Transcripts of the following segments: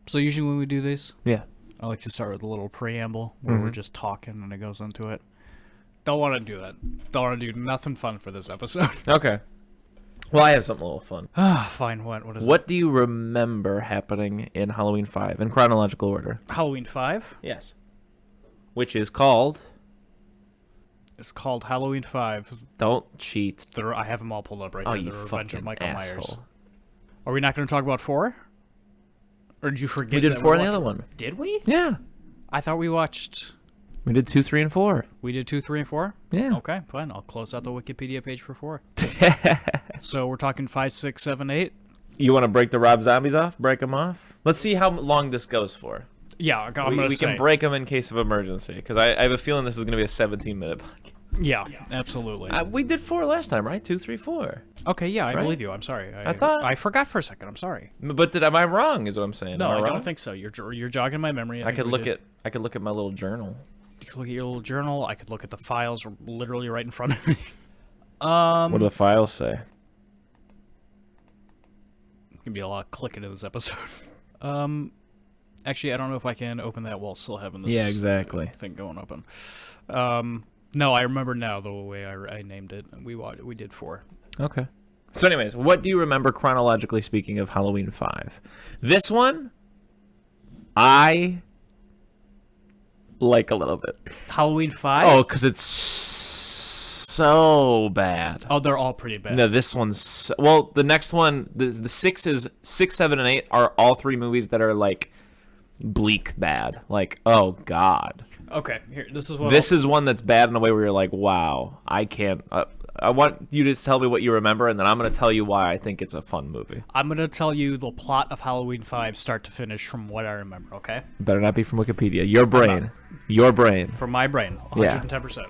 So usually when we do these, Yeah. I like to start with a little preamble where we're just talking and it goes into it. Don't want to do that. Don't want to do nothing fun for this episode. Okay. Well, I have something a little fun. Fine. What is What do you remember happening in Halloween 5 in chronological order? it? Halloween 5? Yes. Which is called... It's called Halloween 5. Don't cheat. I have them all pulled up right Oh, here. you The Revenge of fucking Michael asshole. Myers. Are we not going to talk about 4? Or did you forget? We did that 4 in the watched- other one. Did we? Yeah. I thought we watched... We did 2, 3, and 4. We did 2, 3, and 4? Yeah. Okay, fine. I'll close out the Wikipedia page for 4. So we're talking 5, 6, 7, 8? You want to break the Rob Zombies off? Break them off? Let's see how long this goes for. Yeah, I'm going to We say. can break them in case of emergency, because I have a feeling this is going to be a 17-minute podcast. Yeah, absolutely. We did 4 last time, right? 2, 3, 4. Okay, yeah, I Right? believe you. I'm sorry. I thought- I forgot for a second. I'm sorry. But am I wrong? Is what I'm saying. No, Am I wrong? don't think so. You're jogging my memory. I could look at my little journal. You could look at your little journal. I could look at the files literally right in front of me. What do the files say? Gonna be a lot of clicking in this episode. Actually, I don't know if I can open that while still having this. Yeah, exactly. Thing going open. No, I remember now the way I named it. We did 4. Okay. So anyways, what do you remember chronologically speaking of Halloween 5? This one, I like a little bit. Halloween 5. Oh, because it's so bad. Oh, they're all pretty bad. No, this one's... Well, the next one, the 6, 7, and 8 are all 3 movies that are, like, bleak bad. Like, oh, God. Okay, here. This is what. This is one that's bad in a way where you're like, wow, I can't... I want you to tell me what you remember, and then I'm going to tell you why I think it's a fun movie. I'm gonna tell you the plot of Halloween 5, start to finish, from what I remember. Okay. Better not be from Wikipedia. Your brain. Your brain. From my brain, Yeah. 110%.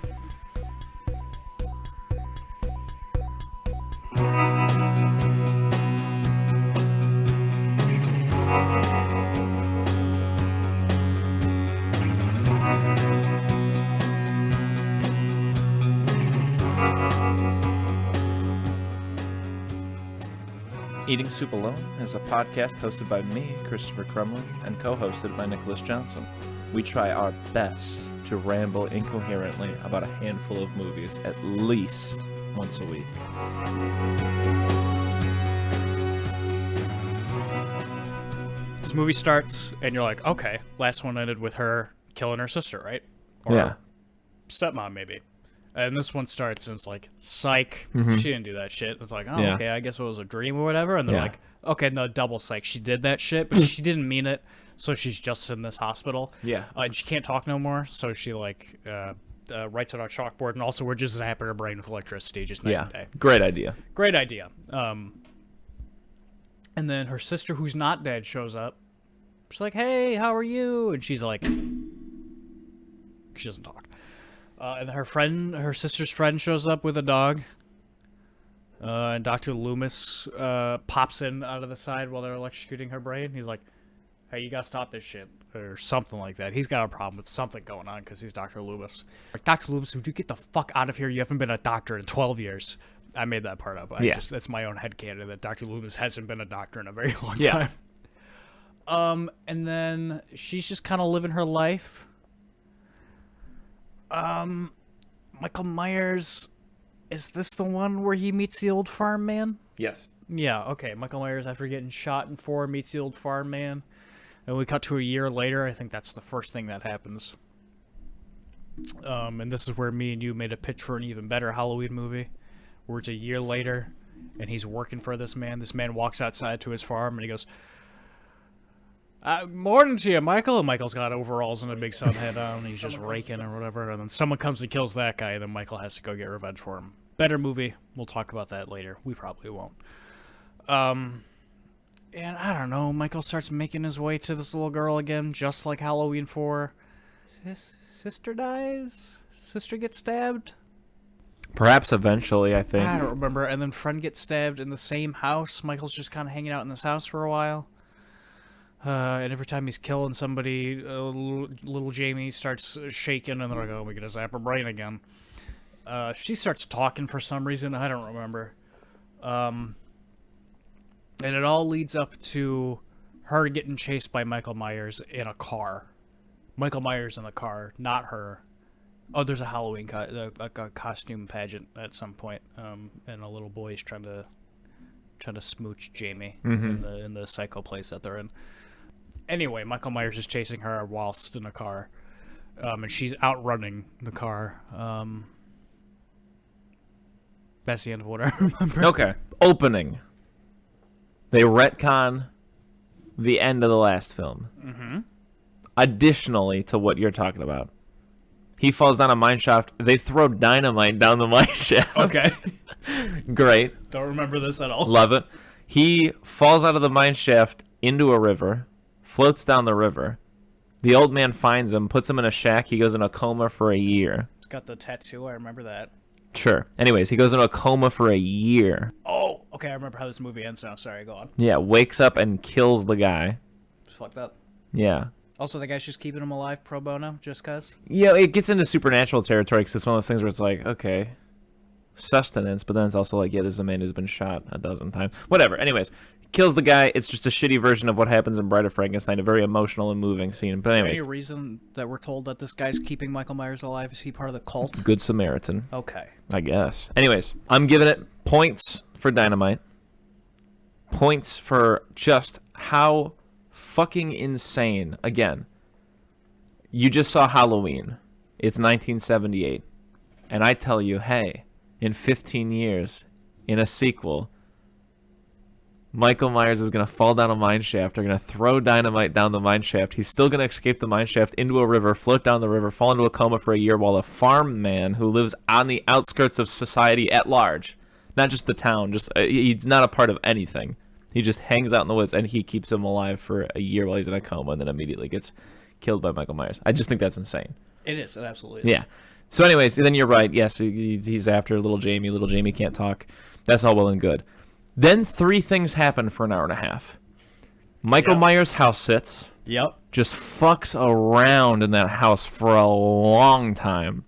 Eating Soup Alone is a podcast hosted by me, Christopher Crumley, and co-hosted by Nicholas Johnson. We try our best to ramble incoherently about a handful of movies at least once a week. This movie starts, and you're like, okay, last one ended with her killing her sister, right? Or Yeah. stepmom, maybe. And this one starts, and it's like, psych. She didn't do that shit. It's like, oh, Yeah. okay, I guess it was a dream or whatever. And they're Yeah. like, okay, no, double psych. She did that shit, but she didn't mean it. So she's just in this hospital. Yeah. And she can't talk no more. So she, like, writes it on a chalkboard. And also, we're just zapping her brain with electricity just night Yeah. and day. Great idea. Great idea. And then her sister, who's not dead, shows up. She's like, hey, how are you? And she's like, she doesn't talk. And her sister's friend shows up with a dog. And Dr. Loomis pops in out of the side while they're electrocuting her brain. He's like, hey, you gotta stop this shit. Or something like that. He's got a problem with something going on because he's Dr. Loomis. Like, Dr. Loomis, would you get the fuck out of here? You haven't been a doctor in 12 years. I made that part up. That's my own headcanon that Dr. Loomis hasn't been a doctor in a very long time. And then she's just kind of living her life. Michael Myers, is this the one where he meets the old farm man? Yes. Yeah, okay. Michael Myers, after getting shot in 4, meets the old farm man. And we cut to a year later. I think that's the first thing that happens. And this is where me and you made a pitch for an even better Halloween movie, where it's a year later, and he's working for this man. This man walks outside to his farm, and he goes, morning to you, Michael. And Michael's got overalls and a big sun hat on, and he's just raking or whatever. And then someone comes and kills that guy, and then Michael has to go get revenge for him. Better movie. We'll talk about that later. We probably won't. And I don't know, Michael starts making his way to this little girl again, just like Halloween 4. Sister dies? Sister gets stabbed? Perhaps eventually, I think. I don't remember. And then friend gets stabbed in the same house. Michael's just kind of hanging out in this house for a while. And every time he's killing somebody, little Jamie starts shaking, and they're like, oh, we gotta zap her brain again. She starts talking for some reason. I don't remember. And it all leads up to her getting chased by Michael Myers in a car. Michael Myers in the car, not her. Oh, there's a Halloween a costume pageant at some point, and a little boy's trying to smooch Jamie in the psycho place that they're in. Anyway, Michael Myers is chasing her whilst in a car, and she's outrunning the car. That's the end of what I remember. Okay. Opening. They retcon the end of the last film. Mm-hmm. Additionally to what you're talking about. He falls down a mine shaft. They throw dynamite down the mine shaft. Okay. Great. Don't remember this at all. Love it. He falls out of the mine shaft into a river, floats down the river. The old man finds him, puts him in a shack. He goes in a coma for a year. He's got the tattoo. I remember that. Sure. Anyways, he goes into a coma for a year. Oh, okay. I remember how this movie ends now. Sorry, go on. Yeah, wakes up and kills the guy. It's fucked up. Yeah. Also, the guy's just keeping him alive pro bono, just cause? Yeah, it gets into supernatural territory because it's one of those things where it's like, okay, sustenance, but then it's also like, yeah, this is a man who's been shot a dozen times. Whatever. Anyways, kills the guy. It's just a shitty version of what happens in Bride of Frankenstein, a very emotional and moving scene. But anyways. Is there any reason that we're told that this guy's keeping Michael Myers alive? Is he part of the cult? Good Samaritan. Okay. I guess. Anyways, I'm giving it points for dynamite. Points for just how fucking insane. Again, you just saw Halloween. It's 1978. And I tell you, hey, in 15 years, in a sequel, Michael Myers is going to fall down a mine shaft. They're going to throw dynamite down the mine shaft. He's still going to escape the mine shaft into a river, float down the river, fall into a coma for a year while a farm man who lives on the outskirts of society at large, not just the town, just he's not a part of anything. He just hangs out in the woods, and he keeps him alive for a year while he's in a coma and then immediately gets killed by Michael Myers. I just think that's insane. It is. It absolutely is. Yeah. So anyways, then you're right. Yes, he's after little Jamie. Little Jamie can't talk. That's all well and good. Then 3 things happen for an hour and a half. Michael Myers house sits. Yep. Just fucks around in that house for a long time.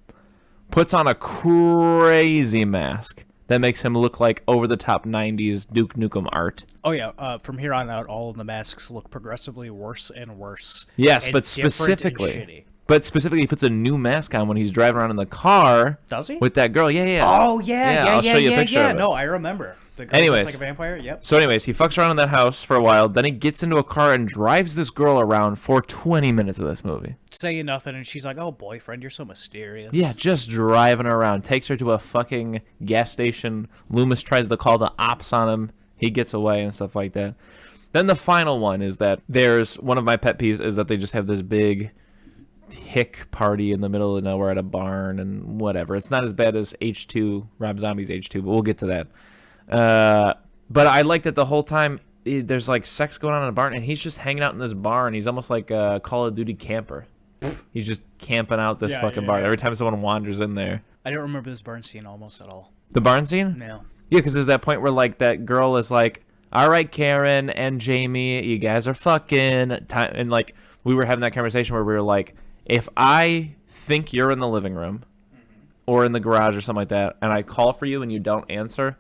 Puts on a crazy mask that makes him look like over-the-top 90s Duke Nukem art. Oh, yeah. From here on out, all of the masks look progressively worse and worse. Yes, and but specifically... But specifically, he puts a new mask on when he's driving around in the car. Does he? With that girl. Yeah. Oh, yeah. I'll show you a picture of it. No, I remember. The girl Anyways, looks like a vampire? Yep. So anyways, he fucks around in that house for a while. Then he gets into a car and drives this girl around for 20 minutes of this movie. Saying nothing, and she's like, oh, boyfriend, you're so mysterious. Yeah, just driving her around. Takes her to a fucking gas station. Loomis tries to call the ops on him. He gets away and stuff like that. Then the final one is that there's one of my pet peeves is that they just have this big hick party in the middle of nowhere at a barn and whatever. It's not as bad as H2, Rob Zombie's H2, but we'll get to that. But I like that the whole time there's like sex going on in a barn, and he's just hanging out in this barn. He's almost like a Call of Duty camper. He's just camping out this fucking barn. Every time someone wanders in there. I don't remember this barn scene almost at all. The barn scene? No. Yeah, because there's that point where like that girl is like, all right, Karen and Jamie, you guys are fucking. And like we were having that conversation where we were like, if I think you're in the living room or in the garage or something like that, and I call for you and you don't answer,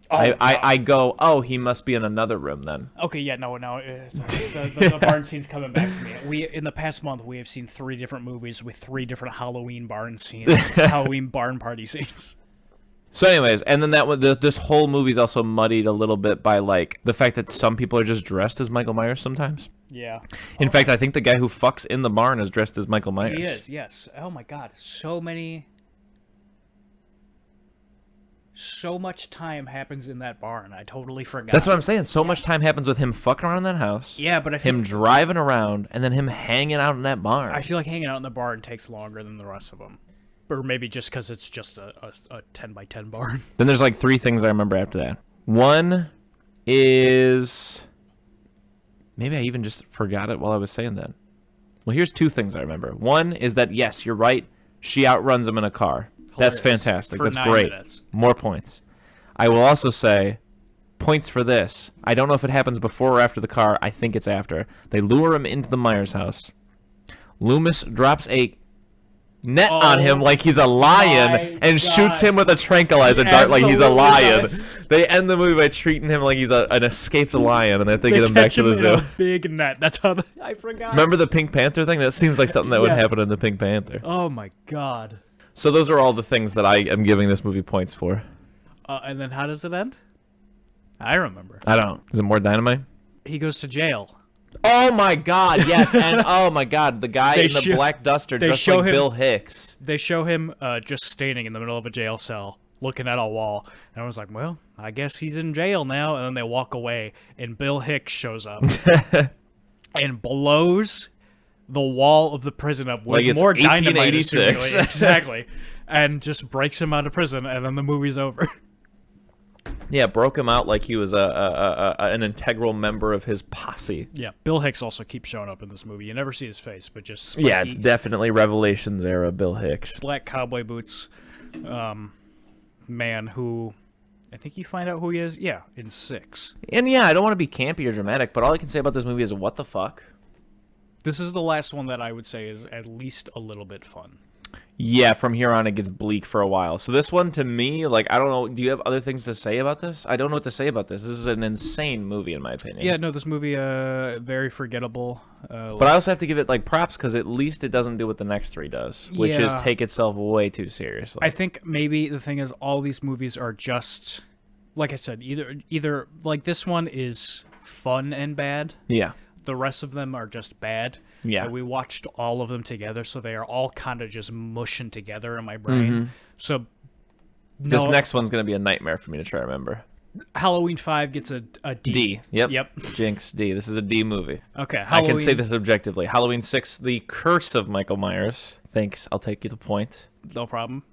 I go, oh, he must be in another room then. Okay, yeah, no. The barn scene's coming back to me. In the past month, we have seen 3 different movies with 3 different Halloween barn scenes, Halloween barn party scenes. So anyways, and then this whole movie's also muddied a little bit by like the fact that some people are just dressed as Michael Myers sometimes. Yeah. In fact, I think the guy who fucks in the barn is dressed as Michael Myers. He is, yes. Oh my god, so much time happens in that barn. I totally forgot. That's what I'm saying. So much time happens with him fucking around in that house. Yeah, but him driving around and then him hanging out in that barn. I feel like hanging out in the barn takes longer than the rest of them. Or maybe just because it's just a 10 by 10 barn. Then there's like 3 things I remember after that. One is... Maybe I even just forgot it while I was saying that. Well, here's 2 things I remember. One is that, yes, you're right. She outruns him in a car. Hilarious. That's fantastic. That's great. Minutes. More points. I will also say, points for this. I don't know if it happens before or after the car. I think it's after. They lure him into the Myers house. Loomis drops a net on him like he's a lion and shoots him with a tranquilizer dart like he's a lion. Does. They end the movie by treating him like he's an escaped lion, and they have to get him back to the zoo. A big net. That's how I forgot. Remember the Pink Panther thing? That seems like something that would happen in the Pink Panther. Oh my god. So those are all the things that I am giving this movie points for. And then how does it end? I remember. I don't. Is it more dynamite? He goes to jail. Oh my god, yes, and oh my god, the guy in the black duster dressed like Bill Hicks. They show him just standing in the middle of a jail cell, looking at a wall, and I was like, well, I guess he's in jail now, and then they walk away, and Bill Hicks shows up and blows the wall of the prison up with like more dynamite. 1886. Exactly. And just breaks him out of prison, and then the movie's over. Yeah, broke him out like he was an integral member of his posse. Yeah, Bill Hicks also keeps showing up in this movie. You never see his face, but just spiky, yeah, it's definitely Revelations era Bill Hicks. black cowboy boots, man who, I think you find out who he is. Yeah, in 6. And yeah, I don't want to be campy or dramatic, but all I can say about this movie is what the fuck. This is the last one that I would say is at least a little bit fun. Yeah, from here on it gets bleak for a while. So this one, to me, like, I don't know, do you have other things to say about this? I don't know what to say about this. This is an insane movie, in my opinion. Yeah, no, this movie, very forgettable. But I also have to give it, like, props, because at least it doesn't do what the next 3 does, which is Yeah. take itself way too seriously. I think maybe the thing is all these movies are just, like I said, either like this one is fun and bad. Yeah. The rest of them are just bad. Yeah. And we watched all of them together, so they are all kind of just mushing together in my brain. So This next one's going to be a nightmare for me to try to remember. Halloween 5 gets a D. D. Yep. Yep. Jinx D. This is a D movie. Okay. I can say this objectively. Halloween 6, The Curse of Michael Myers. Thanks. I'll take you the point. No problem.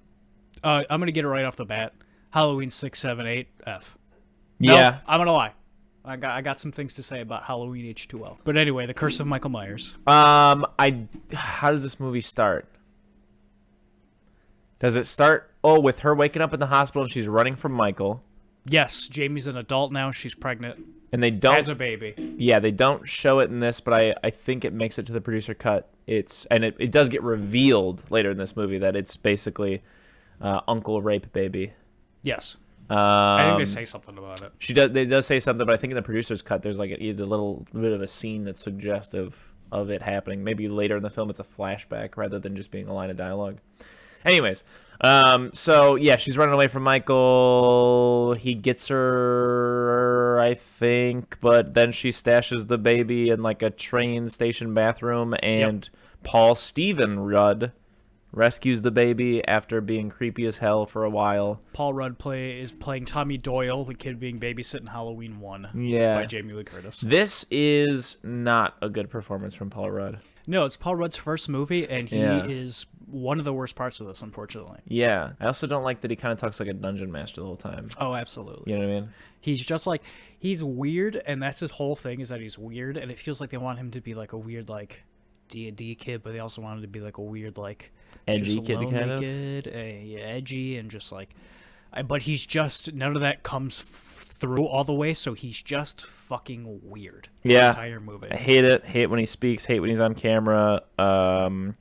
I'm going to get it right off the bat. Halloween 6, 7, 8, F. No, Yeah. I'm going to lie. I got some things to say about Halloween H2O. But anyway, The Curse of Michael Myers. How does this movie start? Does it start, with her waking up in the hospital and she's running from Michael? Yes, Jamie's an adult now. She's pregnant. And they don't... Has a baby. Yeah, they don't show it in this, but I think it makes it to the producer cut. It does get revealed later in this movie that it's basically Uncle Rape Baby. Yes. I think they say something about it. They does say something, but I think in the producer's cut, there's like either a little bit of a scene that's suggestive of it happening. Maybe later in the film, it's a flashback rather than just being a line of dialogue. Anyways, so yeah, she's running away from Michael. He gets her, I think, but then she stashes the baby in like a train station bathroom, and Paul Stephen Rudd rescues the baby after being creepy as hell for a while. Paul Rudd is playing Tommy Doyle, the kid being babysitting in Halloween 1 by Jamie Lee Curtis. This is not a good performance from Paul Rudd. No, it's Paul Rudd's first movie, and he is one of the worst parts of this, unfortunately. Yeah. I also don't like that he kind of talks like a dungeon master the whole time. Oh, absolutely. You know what I mean? He's just like, he's weird, and that's his whole thing, is that he's weird, and it feels like they want him to be like a weird, like, D&D kid, but they also want him to be like a weird, like, edgy just kid, kind of. Edgy, and just like, but he's just, none of that comes through all the way, so he's just fucking weird. Yeah. This entire movie. I hate it. Hate when he speaks. Hate when he's on camera.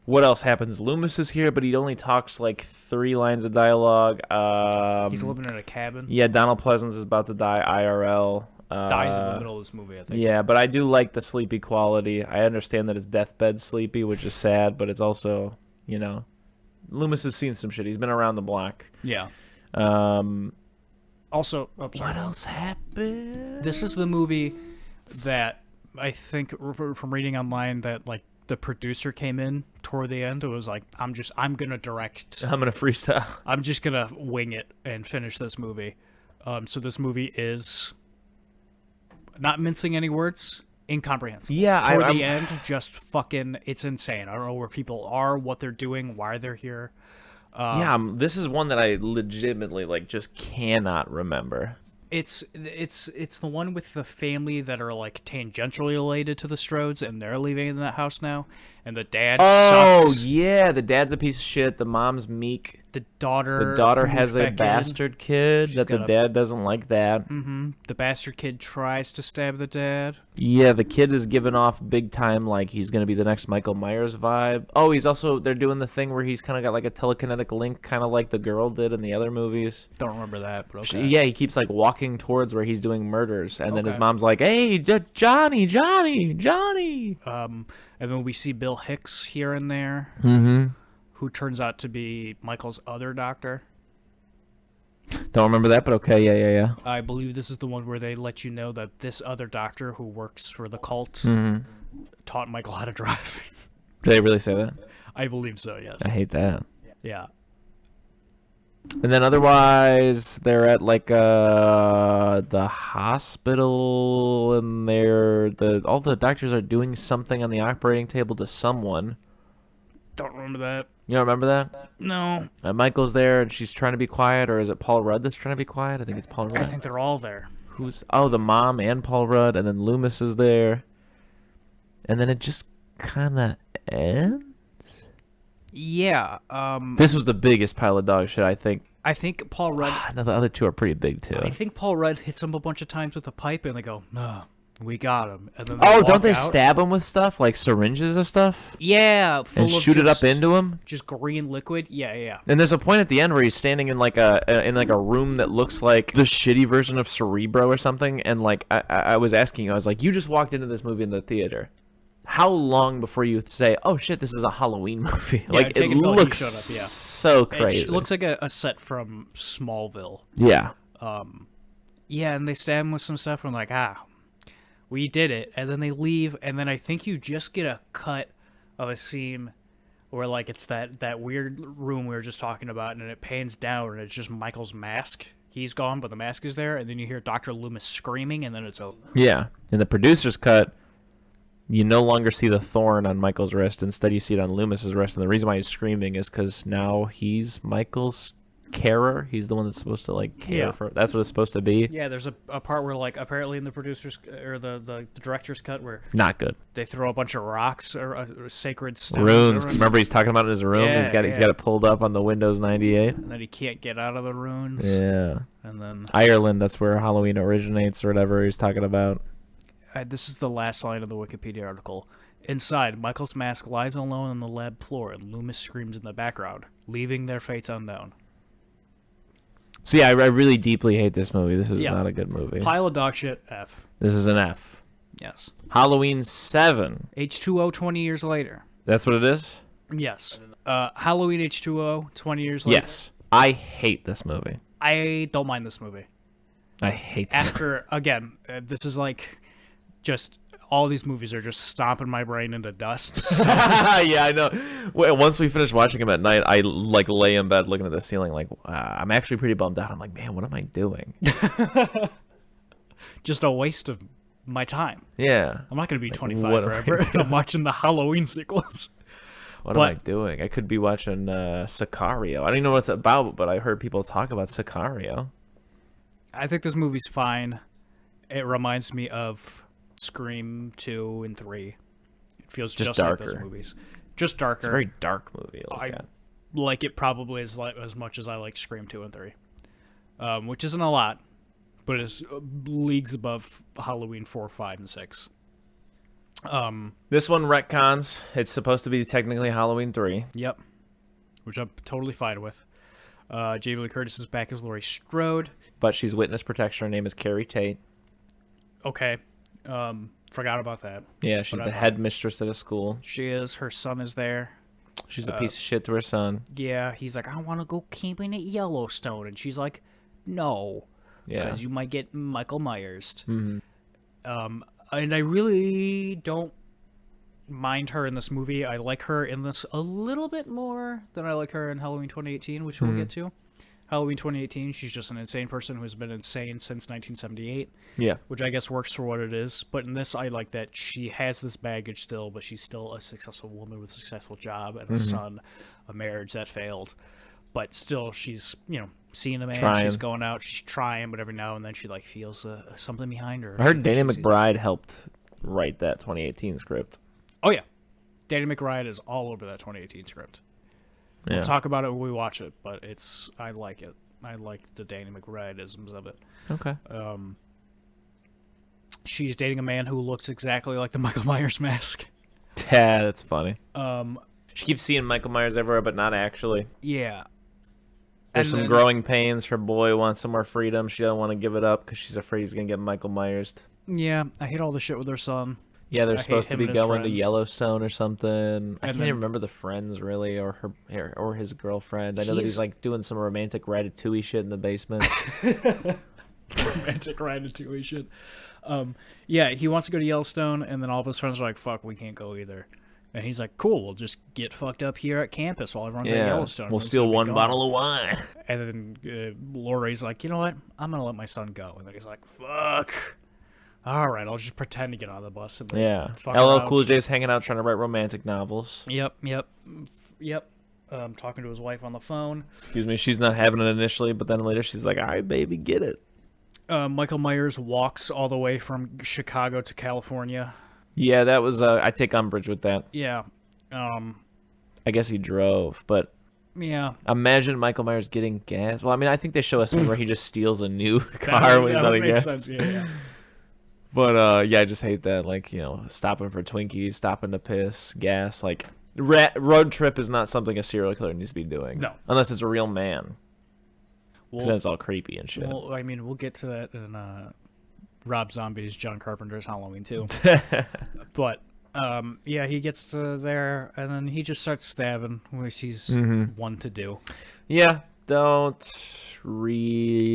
What else happens? Loomis is here, but he only talks like 3 lines of dialogue. He's living in a cabin. Yeah, Donald Pleasance is about to die IRL. Dies in the middle of this movie, I think. Yeah, but I do like the sleepy quality. I understand that it's deathbed sleepy, which is sad, but it's also, you know, Loomis has seen some shit. He's been around the block. Yeah. Also, what else happened? This is the movie that I think from reading online that like the producer came in toward the end. It was like, I'm gonna direct. I'm gonna freestyle. I'm just gonna wing it and finish this movie. So this movie is, not mincing any words, incomprehensible. Yeah, toward the end, just fucking, it's insane. I don't know where people are, what they're doing, why they're here. Yeah, this is one that I legitimately like just cannot remember. It's the one with the family that are like tangentially related to the Strodes, and they're living in that house now. And the dad sucks. Yeah, the dad's a piece of shit. The mom's meek. The daughter has a bastard kid that the dad doesn't like that. The bastard kid tries to stab the dad. Yeah, the kid is giving off big time like he's going to be the next Michael Myers vibe. Oh, they're doing the thing where he's kind of got like a telekinetic link, kind of like the girl did in the other movies. Don't remember that, but okay. Yeah, he keeps like walking towards where he's doing murders, and then his mom's like, "Hey, Johnny." And then we see Bill Hicks here and there, who turns out to be Michael's other doctor. Don't remember that, but okay, yeah. I believe this is the one where they let you know that this other doctor who works for the cult taught Michael how to drive. Did they really say that? I believe so, yes. I hate that. Yeah. And then otherwise, they're at like the hospital, and all the doctors are doing something on the operating table to someone. Don't remember that. You don't remember that? No. Michael's there, and she's trying to be quiet, or is it Paul Rudd that's trying to be quiet? I think it's Paul Rudd. I think they're all there. The mom and Paul Rudd, and then Loomis is there. And then it just kind of ends? Yeah. This was the biggest pile of dog shit, I think. I think Paul Rudd... No, the other two are pretty big, too. I think Paul Rudd hits him a bunch of times with a pipe, and they go, no, we got him. And then don't they stab him with stuff? Like syringes and stuff? Yeah. And shoot it up into him? Just green liquid? Yeah. And there's a point at the end where he's standing in like a room that looks like the shitty version of Cerebro or something, and like I was asking you, I was like, you just walked into this movie in the theater. How long before you say, "Oh shit, this is a Halloween movie"? Yeah, like it looks so crazy. It looks like a set from Smallville. Yeah. Yeah, and they stab him with some stuff. And I'm like, we did it. And then they leave, and then I think you just get a cut of a scene where like it's that weird room we were just talking about, and it pans down, and it's just Michael's mask. He's gone, but the mask is there, and then you hear Dr. Loomis screaming, and then it's over. Yeah, in the producer's cut, you no longer see the thorn on Michael's wrist. Instead, you see it on Loomis's wrist. And the reason why he's screaming is because now he's Michael's carer. He's the one that's supposed to like care for. That's what it's supposed to be. Yeah, there's a part where like apparently in the producer's or the director's cut where not good. They throw a bunch of rocks or sacred stones. Runes. Cause remember, he's talking about it in his room. Yeah, he's got it pulled up on the Windows 98. And then he can't get out of the runes. Yeah. And then Ireland. That's where Halloween originates or whatever he's talking about. This is the last line of the Wikipedia article. Inside, Michael's mask lies alone on the lab floor, and Loomis screams in the background, leaving their fates unknown. So yeah, I really deeply hate this movie. This is not a good movie. Pile of dog shit, F. This is an F. Yes. Halloween 7. H2O 20 years later. That's what it is? Yes. Halloween H2O 20 years later. Yes. I hate this movie. I don't mind this movie. I hate this. Again, this is like... just all these movies are just stomping my brain into dust. Yeah, I know. Once we finish watching them at night, I like lay in bed looking at the ceiling like, I'm actually pretty bummed out. I'm like, man, what am I doing? Just a waste of my time. Yeah. I'm not going to be 25 forever. I'm watching the Halloween sequels. What am I doing? I could be watching Sicario. I don't even know what it's about, but I heard people talk about Sicario. I think this movie's fine. It reminds me of Scream 2 and 3. It feels just darker. Like those movies. Just darker. It's a very dark movie. I like it probably as much as I like Scream 2 and 3. Which isn't a lot, but it's leagues above Halloween 4, 5, and 6. This one retcons. It's supposed to be technically Halloween 3. Yep. Which I'm totally fine with. Jamie Lee Curtis is back as Laurie Strode. But she's witness protection. Her name is Carrie Tate. Okay. Forgot about that. Yeah, she's the headmistress at a school. She is. Her son is there. She's a piece of shit to her son. Yeah, he's like, I want to go camping at Yellowstone. And she's like, no. Yeah. Because you might get Michael Myers. Mm-hmm. And I really don't mind her in this movie. I like her in this a little bit more than I like her in Halloween 2018, which we'll get to. Halloween 2018, she's just an insane person who's been insane since 1978. Yeah. Which I guess works for what it is. But in this, I like that she has this baggage still, but she's still a successful woman with a successful job and a son, a marriage that failed. but still, she's seeing the man. Trying. She's going out. She's trying, but every now and then she like feels something behind her. I heard She thinks Danny she sees- McBride helped write that 2018 script. Oh yeah, Danny McBride is all over that 2018 script. Yeah. We'll talk about it when we watch it, but I like it. I like the Danny McBride-isms of it. Okay. She's dating a man who looks exactly like the Michael Myers mask. Yeah, that's funny. She keeps seeing Michael Myers everywhere, but not actually. Yeah. There's And some then- growing pains. Her boy wants some more freedom. She don't want to give it up because she's afraid he's gonna get Michael Myers. Yeah, I hate all the shit with her son. Yeah, they're I hate supposed to him be and his going to friends. Yellowstone or something. I can't then- even remember the friends really, or her, or his girlfriend. I know that He's- he's like doing some romantic Ratatouille shit in the basement. Romantic Ratatouille shit. Yeah, he wants to go to Yellowstone, and then all of his friends are like, fuck, we can't go either. And he's like, cool, we'll just get fucked up here at campus while everyone's at Yeah, Yellowstone. we'll Everyone's steal gonna be one gone." bottle of wine. And then Laurie's like, you know what? I'm going to let my son go. And then he's like, fuck. All right, I'll just pretend to get on the bus. And then Yeah, fuck LL around. Cool J's hanging out trying to write romantic novels. Yep. Talking to his wife on the phone. Excuse me, she's not having it initially, but then later she's like, "All right, baby, get it." Michael Myers walks all the way from Chicago to California. Yeah, that was. I take umbrage with that. Yeah. I guess he drove, but Yeah. imagine Michael Myers getting gas. Well, I mean, I think they show a scene where he just steals a new car when he's that out of makes gas. sense. Yeah. But yeah, I just hate that. Like, stopping for Twinkies, stopping to piss, gas. Like, road trip is not something a serial killer needs to be doing. No. Unless it's a real man. Because Well, then it's all creepy and shit. well, I mean, we'll get to that in Rob Zombie's John Carpenter's Halloween 2. But, yeah, he gets to there, and then he just starts stabbing, which he's one to do. Yeah, don't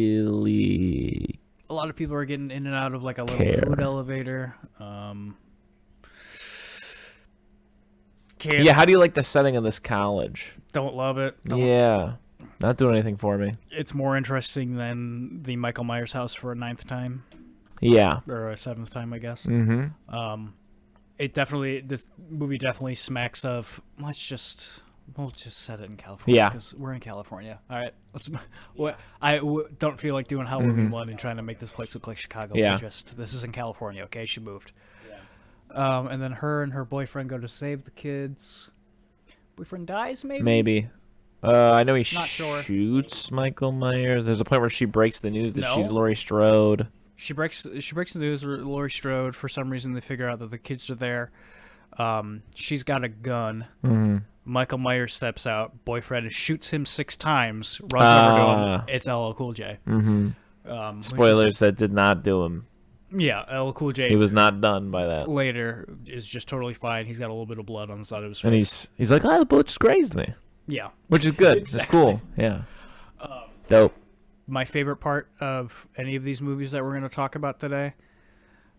really. A lot of people are getting in and out of, like, a little Care. food elevator. Yeah, how do you like the setting of this college? Don't love it. Yeah, not doing anything for me. It's more interesting than the Michael Myers house for a 9th time. Yeah. Or a 7th time, I guess. Mm-hmm. This movie definitely smacks of, we'll just set it in California. Yeah. Because we're in California. All right. Don't feel like doing Halloween 1 and trying to make this place look like Chicago. Yeah. This is in California, okay? She moved. Yeah. And then her and her boyfriend go to save the kids. Boyfriend dies, maybe? Maybe. I know he Not sure. shoots Michael Myers. There's a point where she breaks the news that No. she's Laurie Strode. She breaks the news with Laurie Strode. For some reason, they figure out that the kids are there. She's got a gun. Mm-hmm. Michael Myers steps out. Boyfriend shoots him 6 times. Runs over to him. It's LL Cool J. Mm-hmm. Spoilers, that did not do him. Yeah, LL Cool J. He was not done by that. Later is just totally fine. He's got a little bit of blood on the side of his face. And he's like, the bullet just grazed me. Yeah. Which is good. Exactly. It's cool. Yeah. Dope. My favorite part of any of these movies that we're going to talk about today,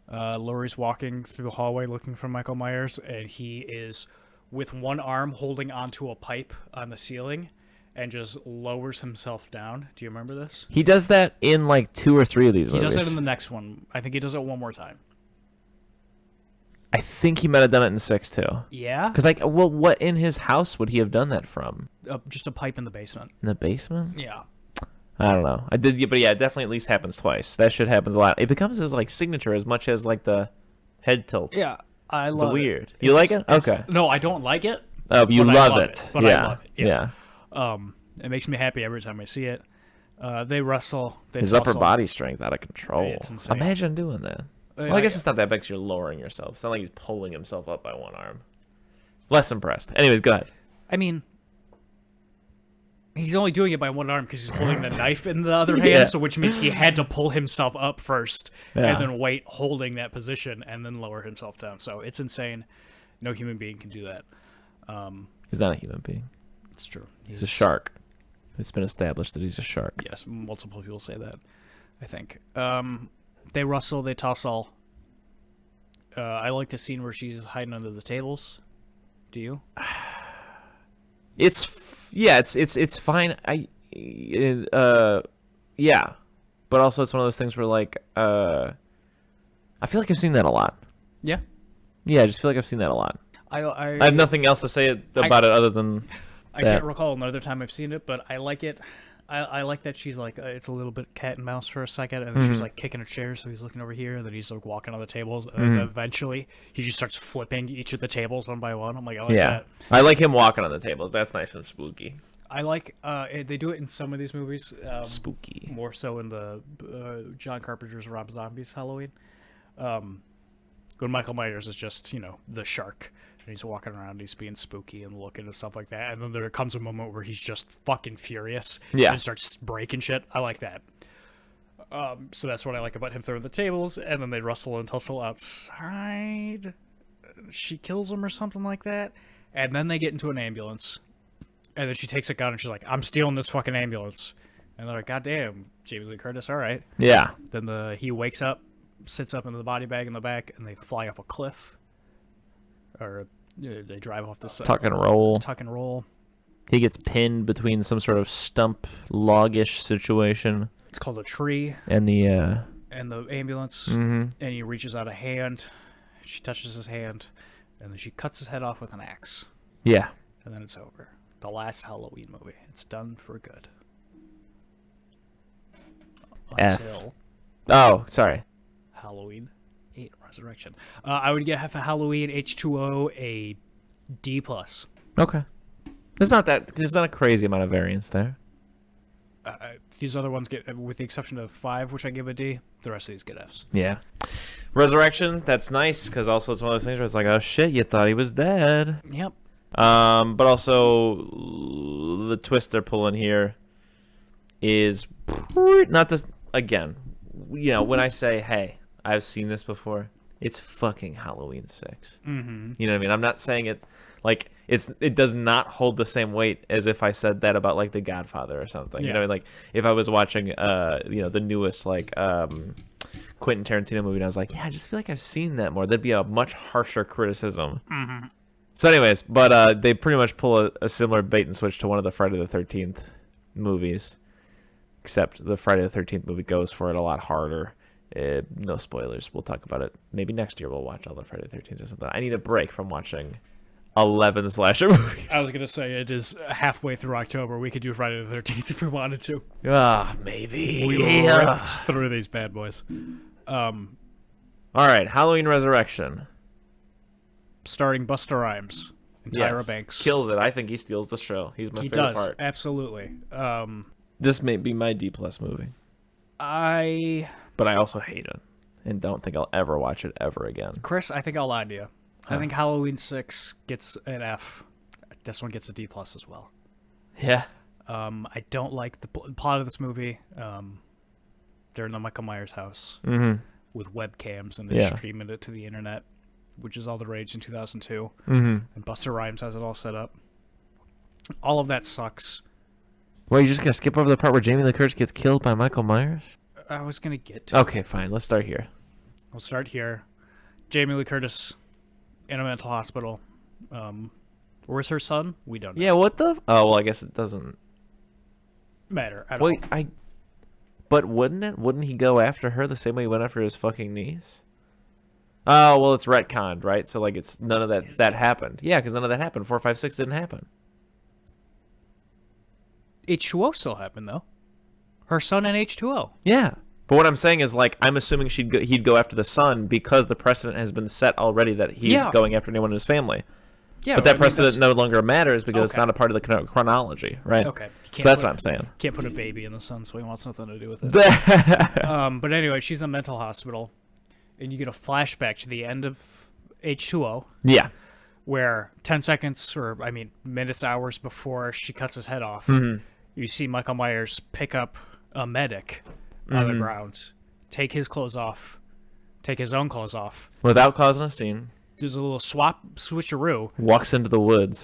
Laurie's walking through the hallway looking for Michael Myers, and he is with one arm holding onto a pipe on the ceiling and just lowers himself down. Do you remember this? He does that in like 2 or 3 of these He movies. does it in the next one. I think he does it one more time. I think he might have done it in 6 too. Yeah? Because what in his house would he have done that from? Just a pipe in the basement. In the basement? Yeah. I don't know. But yeah, it definitely at least happens twice. That shit happens a lot. It becomes his like signature as much as like the head tilt. Yeah. I It's love weird. it. You like it? Okay. No, I don't like it. Oh, you but love I love it. But Yeah. I love it. Yeah. It makes me happy every time I see it. They wrestle. They His upper tussle. body strength out of control. It's insane. Imagine doing that. Well, I guess it's not that big because you're lowering yourself. It's not like he's pulling himself up by one arm. Less impressed. Anyways, go ahead. I mean, he's only doing it by one arm because he's holding the knife in the other hand, Yeah. so which means he had to pull himself up first Yeah. and then wait holding that position and then lower himself down. So it's insane. No human being can do that. He's not a human being. It's true. He's a shark. It's been established that he's a shark. Yes, multiple people say that, I think. They wrestle, they tussle. I like the scene where she's hiding under the tables. Do you? It's fine. Yeah, but also it's one of those things where like I feel like I've seen that a lot. Yeah. Yeah, I just feel like I've seen that a lot. I I have nothing else to say about it other than I can't recall another time I've seen it, but I like it. I like that she's like, it's a little bit cat and mouse for a second, and then she's like kicking a chair, so he's looking over here, and then he's like walking on the tables, and then eventually he just starts flipping each of the tables one by one. I'm like, I like that. I like him walking on the tables. That's nice and spooky. I like they do it in some of these movies. Spooky. More so in the John Carpenter's Rob Zombie's Halloween. When Michael Myers is just, the shark. And he's walking around, he's being spooky and looking and stuff like that. And then there comes a moment where he's just fucking furious. Yeah. And starts breaking shit. I like that. So that's what I like about him throwing the tables. And then they rustle and tussle outside. She kills him or something like that. And then they get into an ambulance. And then she takes a gun and she's like, I'm stealing this fucking ambulance. And they're like, God damn, Jamie Lee Curtis, all right. Yeah. Then he wakes up, sits up in the body bag in the back, and they fly off a cliff. Or they drive off the side. Tuck and roll. Tuck and roll. He gets pinned between some sort of stump log-ish situation. It's called a tree. And the ambulance. And he reaches out a hand. She touches his hand. And then she cuts his head off with an axe. Yeah. And then it's over. The last Halloween movie. It's done for good. Until Oh, sorry. Halloween 8 Resurrection. I would give Halloween H2O a D+. Okay. There's not a crazy amount of variance there. These other ones get, with the exception of 5, which I give a D, the rest of these get Fs. Yeah. Resurrection, that's nice, because also it's one of those things where it's like, oh shit, you thought he was dead. Yep. But also, the twist they're pulling here is not this, again, when I say, hey, I've seen this before, it's fucking Halloween 6. Mm-hmm. You know what I mean? I'm not saying it, like, it does not hold the same weight as if I said that about, like, The Godfather or something. Yeah. You know, like, if I was watching, the newest, like, Quentin Tarantino movie, and I was like, yeah, I just feel like I've seen that more. That'd be a much harsher criticism. Mm-hmm. So anyways, but they pretty much pull a similar bait and switch to one of the Friday the 13th movies, except the Friday the 13th movie goes for it a lot harder. No spoilers. We'll talk about it. Maybe next year we'll watch all the Friday the 13th or something. I need a break from watching 11 slasher movies. I was going to say, it is halfway through October. We could do Friday the 13th if we wanted to. Maybe. We will rip through these bad boys. All right, Halloween Resurrection. Starring Busta Rhymes and Tyra Banks. Kills it. I think he steals the show. He's my favorite part. Absolutely. This may be my D+ movie. But I also hate it and don't think I'll ever watch it ever again. Chris, I think I'll lie to you. I think Halloween 6 gets an F. This one gets a D+ as well. Yeah. I don't like the plot of this movie. They're in the Michael Myers house with webcams, and they're streaming it to the internet, which is all the rage in 2002. And Busta Rhymes has it all set up. All of that sucks. Well, you just gonna skip over the part where Jamie Lee Curtis gets killed by Michael Myers? I was gonna get to Okay, fine. Let's start here. We'll start here. Jamie Lee Curtis in a mental hospital. Where's her son? We don't know. Yeah, what the? Oh, well, I guess it doesn't matter at all. But wouldn't it? Wouldn't he go after her the same way he went after his fucking niece? Oh, well, it's retconned, right? So, like, it's none of that happened. Yeah, because none of that happened. 4, 5, 6 didn't happen. H2O still happened, though. Her son and H2O. Yeah. But what I'm saying is, like, I'm assuming he'd go after the son because the precedent has been set already that he's going after anyone in his family. Yeah, but that precedent no longer matters because it's not a part of the chronology, right? Okay. So that's what I'm saying. Can't put a baby in the son, so he wants nothing to do with it. But anyway, she's in a mental hospital, and you get a flashback to the end of H2O. Yeah. Where 10 seconds, or, minutes, hours before she cuts his head off, you see Michael Myers pick up a medic on the ground, take his clothes off, take his own clothes off. Without causing a scene. There's a little switcheroo. Walks into the woods.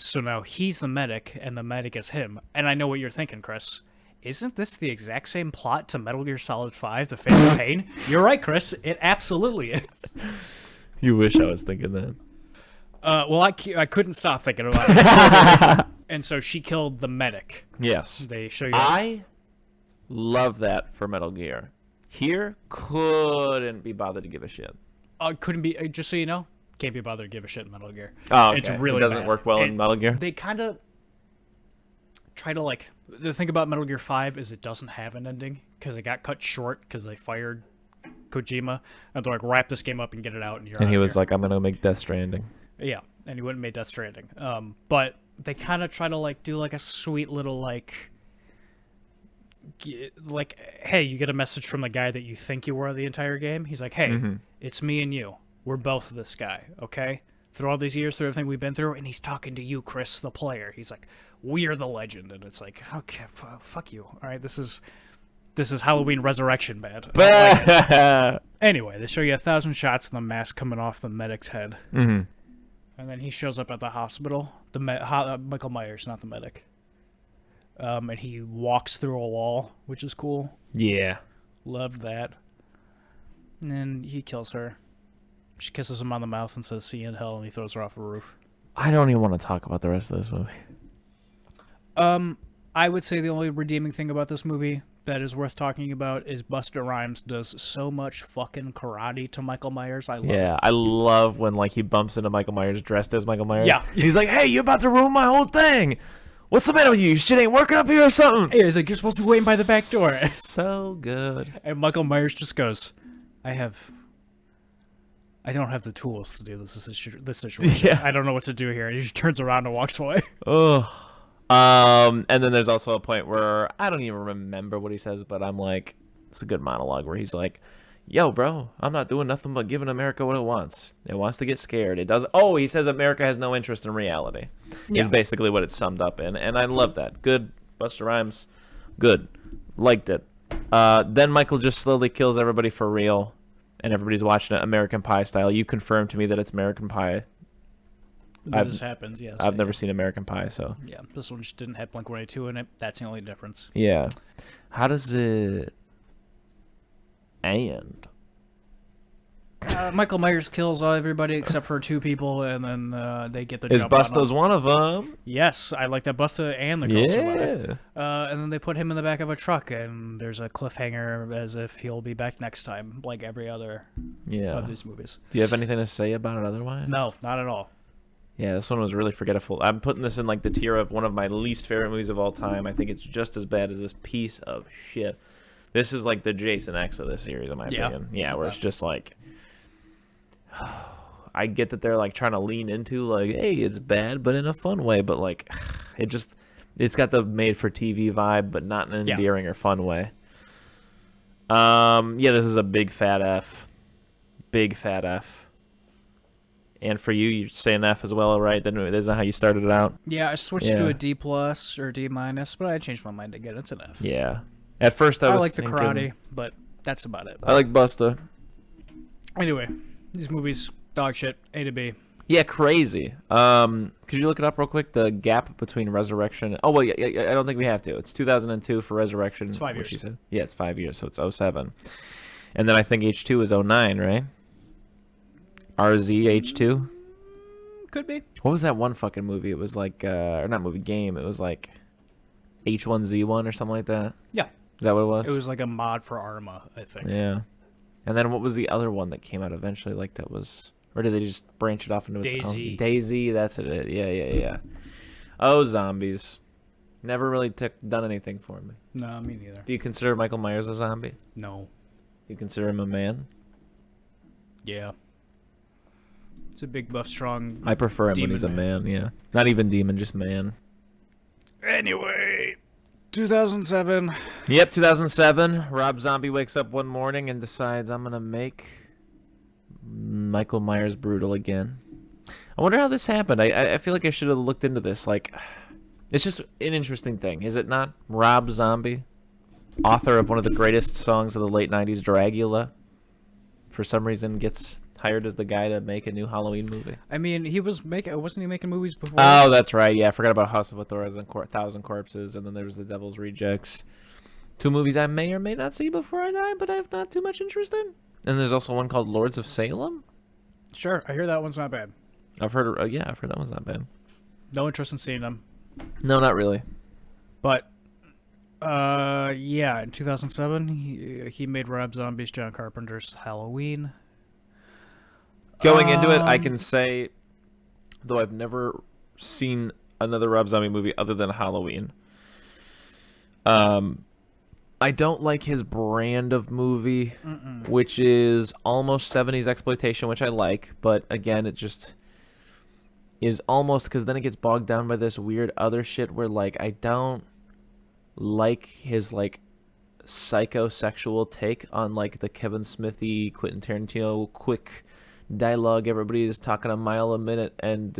So now he's the medic, and the medic is him. And I know what you're thinking, Chris. Isn't this the exact same plot to Metal Gear Solid 5, The Phantom Pain? You're right, Chris. It absolutely is. You wish I was thinking that. Well, I couldn't stop thinking about it. And so she killed the medic. Yes. They show you. I love that for Metal Gear. Here, couldn't be bothered to give a shit. Couldn't be, just so you know, can't be bothered to give a shit in Metal Gear. Oh, okay. It's really it doesn't bad. work well in Metal Gear. They kind of try to like the thing about Metal Gear 5 is it doesn't have an ending because it got cut short because they fired Kojima and they're like wrap this game up and get it out And he was like, I'm gonna make Death Stranding. yeah, and he wouldn't make Death Stranding. But they kind of try to like do like a sweet little like hey, you get a message from the guy that you think you were the entire game. He's like, hey, it's me and you. We're both this guy, okay? Through all these years, through everything we've been through, and he's talking to you, Chris, the player. He's like, we're the legend, and it's like, okay, fuck you. All right, this is Halloween Resurrection, man. Anyway, they show you 1,000 shots of the mask coming off the medic's head, and then he shows up at the hospital. Michael Myers, not the medic. And he walks through a wall, which is cool. Yeah. Loved that. And then he kills her. She kisses him on the mouth and says, see you in hell, and he throws her off a roof. I don't even want to talk about the rest of this movie. I would say the only redeeming thing about this movie that is worth talking about is Busta Rhymes does so much fucking karate to Michael Myers. I love it. I love when like he bumps into Michael Myers dressed as Michael Myers. Yeah. He's like, hey, you're about to ruin my whole thing. What's the matter with you? Shit ain't working up here or something? Yeah, he's like, you're supposed to be waiting by the back door. So good. And Michael Myers just goes, I don't have the tools to do this situation. Yeah. I don't know what to do here. And he just turns around and walks away. Oh. And then there's also a point where I don't even remember what he says, but I'm like, it's a good monologue where he's like, yo, bro, I'm not doing nothing but giving America what it wants. It wants to get scared. It does. Oh, he says America has no interest in reality. Yeah. Is basically what it's summed up in. And I love that. Good. Busta Rhymes. Good. Liked it. Then Michael just slowly kills everybody for real. And everybody's watching it American Pie style. You confirmed to me that it's American Pie. This happens, yes. I've never seen American Pie, so. Yeah, this one just didn't have Blink-182 in it. That's the only difference. Yeah. How does it end? Michael Myers kills everybody except for 2 people, and then they get the Is jump on Busta's them. one of them? Yes, I like that Busta and the girl survive. Yeah. And then they put him in the back of a truck, and there's a cliffhanger as if he'll be back next time, like every other of these movies. Do you have anything to say about it otherwise? No, not at all. Yeah, this one was really forgettable. I'm putting this in like the tier of one of my least favorite movies of all time. I think it's just as bad as this piece of shit. This is like the Jason X of this series, in my opinion. Yeah, where it's just like, I get that they're like trying to lean into like, hey, it's bad, but in a fun way. But like, it's got the made-for-TV vibe, but not in an endearing or fun way. This is a big fat F. Big fat F. And for you, you're saying F as well, right? Then isn't how you started it out? Yeah, I switched to a D+ or D-, but I changed my mind again. It's an F. Yeah. At first, I was like thinking, the karate, but that's about it. I like Busta. Anyway, these movies, dog shit, A to B. Yeah, crazy. Could you look it up real quick? The gap between Resurrection. Oh well, yeah, I don't think we have to. It's 2002 for Resurrection. It's 5 years. You said? Yeah, it's 5 years, so it's 07. And then I think H2 is 09, right? RZ H2. Could be. What was that one fucking movie? It was like, or not movie, game. It was like H1Z1 or something like that. Yeah. Is that what it was? It was like a mod for Arma, I think. Yeah. And then what was the other one that came out eventually? Like that was, or did they just branch it off into its own? DayZ. DayZ, that's it. Yeah. Oh, zombies. Never really done anything for me. No, me neither. Do you consider Michael Myers a zombie? No. You consider him a man? Yeah. It's a big, buff, strong. I prefer him when he's a man, yeah. Not even demon, just man. Anyway, 2007. Yep, 2007. Rob Zombie wakes up one morning and decides, I'm going to make Michael Myers brutal again. I wonder how this happened. I feel like I should have looked into this. Like, it's just an interesting thing. Is it not? Rob Zombie, author of one of the greatest songs of the late 90s, Dragula, for some reason gets hired as the guy to make a new Halloween movie. I mean, wasn't he making movies before? Oh, that's right. Yeah, I forgot about House of a Thousand Corpses, and then there was The Devil's Rejects. 2 movies I may or may not see before I die, but I have not too much interest in. And there's also one called Lords of Salem. Sure, I hear that one's not bad. I've heard that one's not bad. No interest in seeing them. No, not really. But, in 2007, he made Rob Zombie's John Carpenter's Halloween. Going into it, I can say, though I've never seen another Rob Zombie movie other than Halloween, I don't like his brand of movie, which is almost 70s exploitation, which I like, but again, it just is almost, because then it gets bogged down by this weird other shit where, like, I don't like his, like, psychosexual take on, like, the Kevin Smithy, Quentin Tarantino quick dialogue. Everybody's talking a mile a minute, and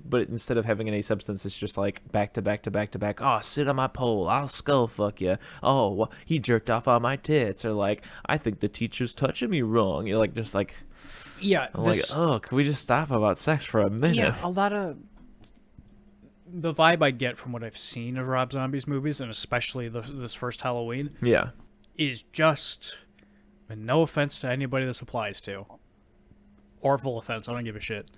but instead of having any substance, it's just like back to back to back to back. Oh, sit on my pole, I'll skull fuck you. Oh, well, he jerked off on my tits, or like, I think the teacher's touching me wrong. You're like, just like, yeah, I'm like, oh, can we just stop about sex for a minute? Yeah, a lot of the vibe I get from what I've seen of Rob Zombie's movies, and especially this first Halloween, Yeah, is just, and no offense to anybody this applies to, or full offense, I don't give a shit,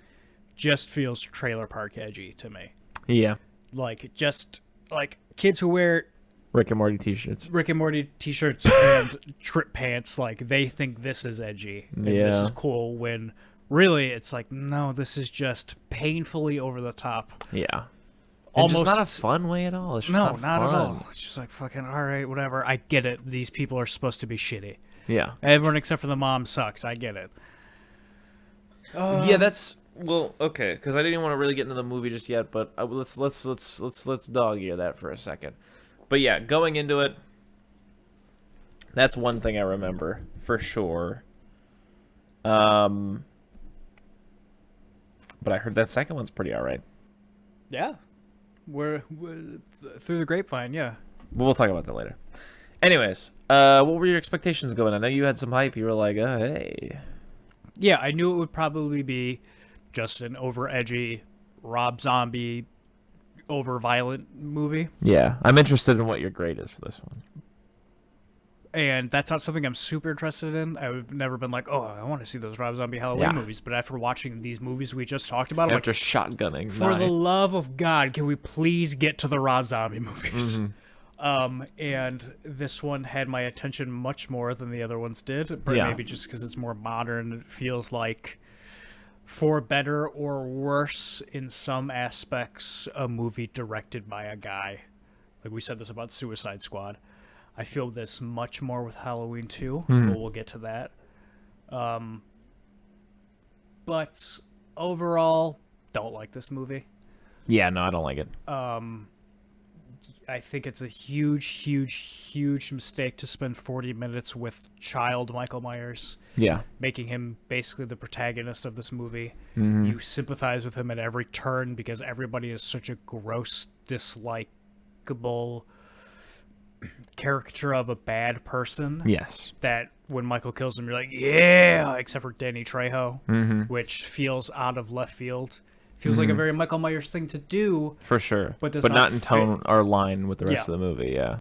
just feels trailer park edgy to me. yeah. Like, just, like, kids who wear Rick and Morty t-shirts. Rick and Morty t-shirts and trip pants, like, they think this is edgy, and this is cool, when really it's like, no, this is just painfully over the top. Yeah. Almost just not a fun way at all. It's just No, not not fun. at all. It's just like, fucking, all right, whatever. I get it. These people are supposed to be shitty. Yeah. Everyone except for the mom sucks. I get it. Yeah, that's well, okay, because I didn't want to really get into the movie just yet, but let's dog ear that for a second. But yeah, going into it, that's one thing I remember for sure. But I heard that second one's pretty alright. Yeah. We're through the grapevine, yeah. But we'll talk about that later. Anyways, what were your expectations going? I know you had some hype. You were like, hey. Yeah, I knew it would probably be just an over-edgy, Rob Zombie, over-violent movie. Yeah, I'm interested in what your grade is for this one. And that's not something I'm super interested in. I've never been like, oh, I want to see those Rob Zombie Halloween movies. But after watching these movies we just talked about, I'm after like, shotgunning, for the love of God, can we please get to the Rob Zombie movies? And this one had my attention much more than the other ones did. But maybe just because it's more modern, it feels like, for better or worse in some aspects, a movie directed by a guy. Like we said this about Suicide Squad. I feel this much more with Halloween 2, but we'll get to that. But overall, don't like this movie. Yeah, no, I don't like it. I think it's a huge, huge, huge mistake to spend 40 minutes with child Michael Myers. Yeah. Making him basically the protagonist of this movie. You sympathize with him at every turn because everybody is such a gross, dislikable caricature of a bad person. Yes. That when Michael kills him, you're like, yeah, except for Danny Trejo, which feels out of left field. Feels like a very Michael Myers thing to do. For sure. But not in tone or line with the rest of the movie, yeah.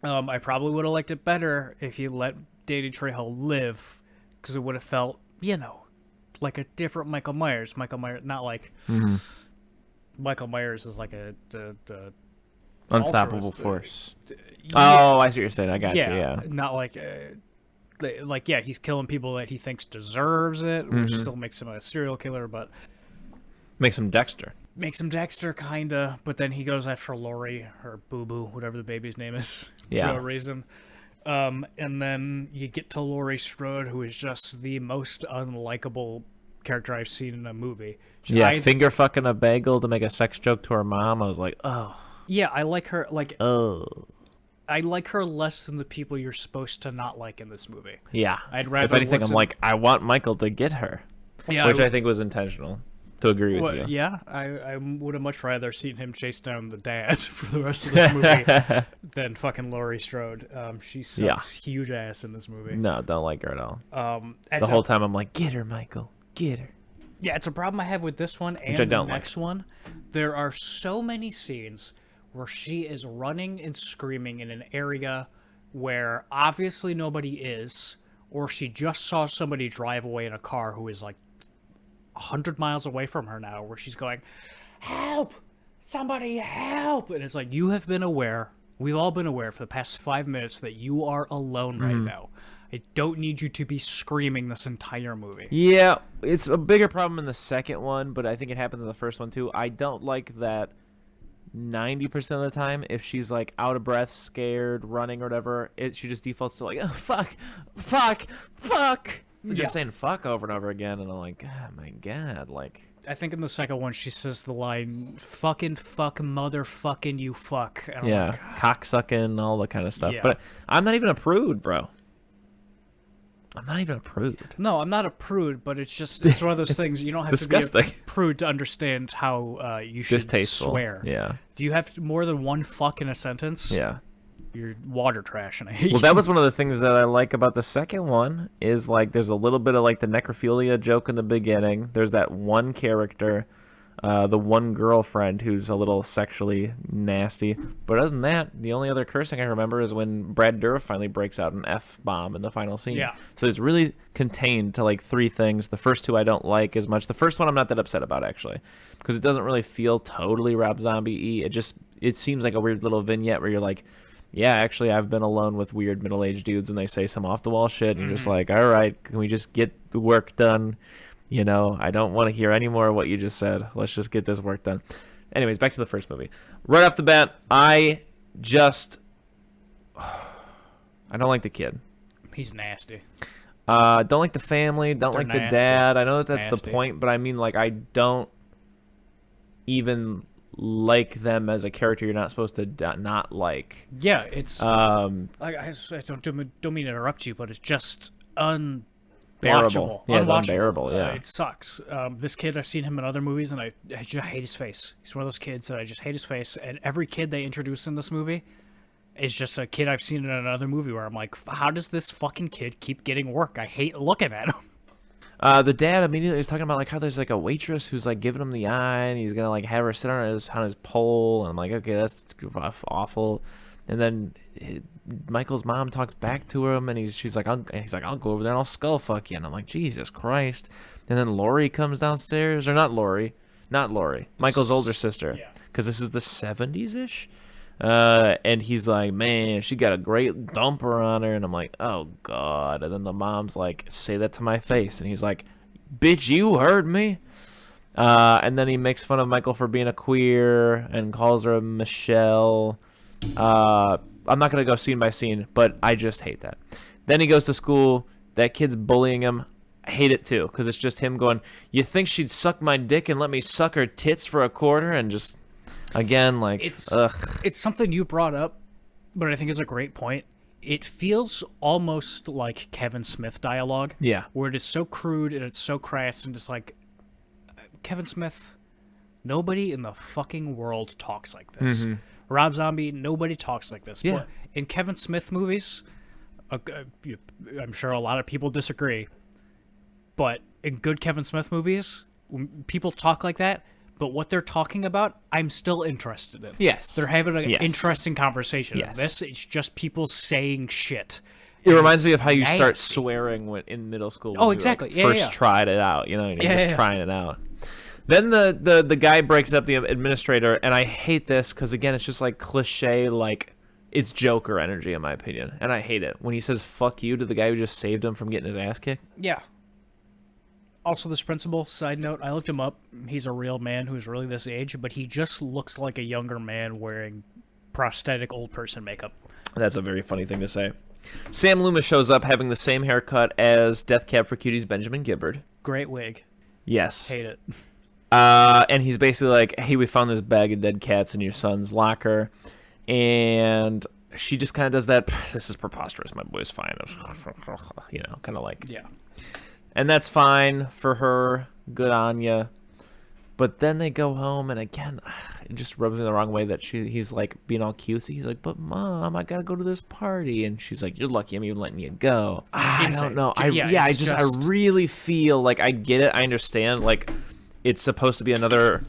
I probably would have liked it better if you let Danny Trejo live, because it would have felt, like a different Michael Myers. Michael Myers, not like Michael Myers is like the unstoppable force. Oh, I see what you're saying. I got you, yeah. Not like... he's killing people that he thinks deserves it, which still makes him a serial killer, but... Makes him Dexter. Makes him Dexter, kinda, but then he goes after Lori, or Boo Boo, whatever the baby's name is, for no reason. And then you get to Laurie Strode, who is just the most unlikable character I've seen in a movie. Finger fucking a bagel to make a sex joke to her mom. I was like, oh. Yeah, I like her, like... Oh. I like her less than the people you're supposed to not like in this movie. Yeah. I'd rather if anything, I'm like, I want Michael to get her. Yeah, which I think was intentional. To agree with you. Yeah, I would have much rather seen him chase down the dad for the rest of this movie than fucking Laurie Strode. She sucks huge ass in this movie. No, don't like her at all. The whole time I'm like, get her, Michael, get her. Yeah, it's a problem I have with this one and the next one. There are so many scenes where she is running and screaming in an area where obviously nobody is, or she just saw somebody drive away in a car who is like 100 miles away from her now, where she's going, help, somebody help. And it's like, you have been aware, we've all been aware for the past 5 minutes that you are alone right now. I don't need you to be screaming this entire movie. Yeah, it's a bigger problem in the second one, but I think it happens in the first one too. I don't like that 90% of the time, if she's like out of breath, scared, running or whatever, she just defaults to like, oh, fuck. Just saying fuck over and over again, and I'm like, oh my god, like. I think in the second one she says the line, fucking fuck, motherfucking you fuck. And Yeah, like, cocksucking, all that kind of stuff. Yeah. But I'm not even a prude, bro. I'm not even a prude. No, I'm not a prude, but it's one of those things you don't have disgusting. to be a prude to understand how you should Distasteful. swear. Yeah. Do you have more than one fuck in a sentence? Yeah. You're water trash, and I hate Well, you. that was one of the things that I like about the second one is like there's a little bit of like the necrophilia joke in the beginning. There's that one character, the one girlfriend who's a little sexually nasty. But other than that, the only other cursing I remember is when Brad Dourif finally breaks out an F-bomb in the final scene. Yeah. So it's really contained to like three things. The first two I don't like as much. The first one I'm not that upset about actually, because it doesn't really feel totally Rob Zombie-y. It seems like a weird little vignette where you're like, yeah, actually, I've been alone with weird middle-aged dudes, and they say some off-the-wall shit, and you're just like, all right, can we just get the work done? You know, I don't want to hear any more of what you just said. Let's just get this work done. Anyways, back to the first movie. Right off the bat, I don't like the kid. He's nasty. Don't like the family. Don't They're like the nasty. dad. I know that's Nasty. the point, but I mean, like, I don't even like them as a character you're not supposed to not like. Yeah, it's. I don't mean to interrupt you, but it's just unwatchable. Bearable. Yeah, it's Unwatchable. unbearable, yeah. It sucks. This kid, I've seen him in other movies, and I just hate his face. He's one of those kids that I just hate his face. And every kid they introduce in this movie is just a kid I've seen in another movie where I'm like, how does this fucking kid keep getting work? I hate looking at him. The dad immediately is talking about like how there's like a waitress who's like giving him the eye, and he's gonna like have her sit on his pole, and I'm like, okay, that's awful. And then Michael's mom talks back to him, and he's like, I'll go over there and I'll skull fuck you, and I'm like, Jesus Christ. And then Lori comes downstairs, or not Lori, Michael's older sister, because this is the 70s ish. And he's like, man, she got a great dumper on her. And I'm like, oh, God. And then the mom's like, say that to my face. And he's like, bitch, you heard me. And then he makes fun of Michael for being a queer and calls her a Michelle. I'm not going to go scene by scene, but I just hate that. Then he goes to school. That kid's bullying him. I hate it, too, because it's just him going, you think she'd suck my dick and let me suck her tits for a quarter? And just... Again, like, it's ugh. It's something you brought up, but I think is a great point. It feels almost like Kevin Smith dialogue. Yeah. Where it is so crude and it's so crass and just like, Kevin Smith, nobody in the fucking world talks like this. Mm-hmm. Rob Zombie, nobody talks like this. Yeah. But in Kevin Smith movies, I'm sure a lot of people disagree, but in good Kevin Smith movies, when people talk like that, but what they're talking about, I'm still interested in. Yes. They're having an Yes. interesting conversation. Yes. This, it's just people saying shit. It reminds me of how you nasty. start swearing in middle school. When Oh, you, exactly. Like, Yeah, first yeah. tried it out, you know, and you're Yeah, just yeah. trying it out. Then the guy breaks up the administrator, and I hate this because, again, it's just like cliche, like, it's Joker energy, in my opinion. And I hate it. When he says fuck you to the guy who just saved him from getting his ass kicked. Yeah. Also, this principal, side note, I looked him up. He's a real man who's really this age, but he just looks like a younger man wearing prosthetic old person makeup. That's a very funny thing to say. Sam Loomis shows up having the same haircut as Death Cab for Cutie's Benjamin Gibbard. Great wig. Yes. Hate it. And he's basically like, hey, we found this bag of dead cats in your son's locker. And she just kind of does that, this is preposterous, my boy's fine. You know, kind of like... Yeah. And that's fine for her. Good on ya. But then they go home, and again, it just rubs me the wrong way that he's like being all cutesy. He's like, but Mom, I gotta go to this party. And she's like, you're lucky I'm even letting you go. I don't know. I really feel like I get it. I understand. Like, it's supposed to be another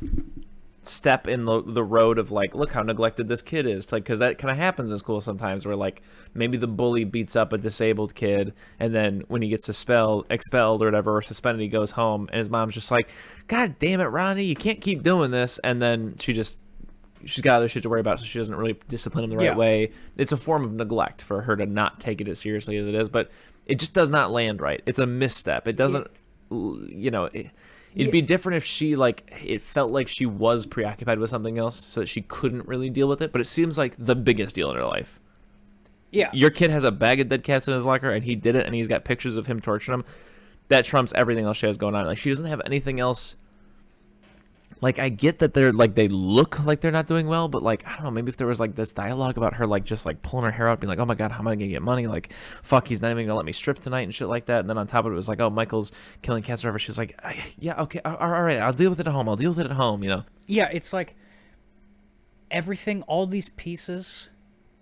step in the road of like, look how neglected this kid is, like, because that kind of happens in school sometimes where like maybe the bully beats up a disabled kid, and then when he gets expelled or whatever, or suspended, he goes home and his mom's just like, God damn it, Ronnie, you can't keep doing this. And then she's got other shit to worry about, so she doesn't really discipline him the right way. It's a form of neglect for her to not take it as seriously as it is. But it just does not land right. It's a misstep. It doesn't, it'd be different if she, like, it felt like she was preoccupied with something else so that she couldn't really deal with it, but it seems like the biggest deal in her life. Yeah. Your kid has a bag of dead cats in his locker, and he did it, and he's got pictures of him torturing them. That trumps everything else she has going on. Like, she doesn't have anything else. Like, I get that they're, like, they look like they're not doing well, but, like, I don't know, maybe if there was, like, this dialogue about her, like, just, like, pulling her hair out, being like, oh, my God, how am I going to get money? Like, fuck, he's not even going to let me strip tonight and shit like that. And then on top of it, it was like, oh, Michael's killing cats or whatever. She was like, yeah, okay, all right, I'll deal with it at home, you know? Yeah, it's like everything, all these pieces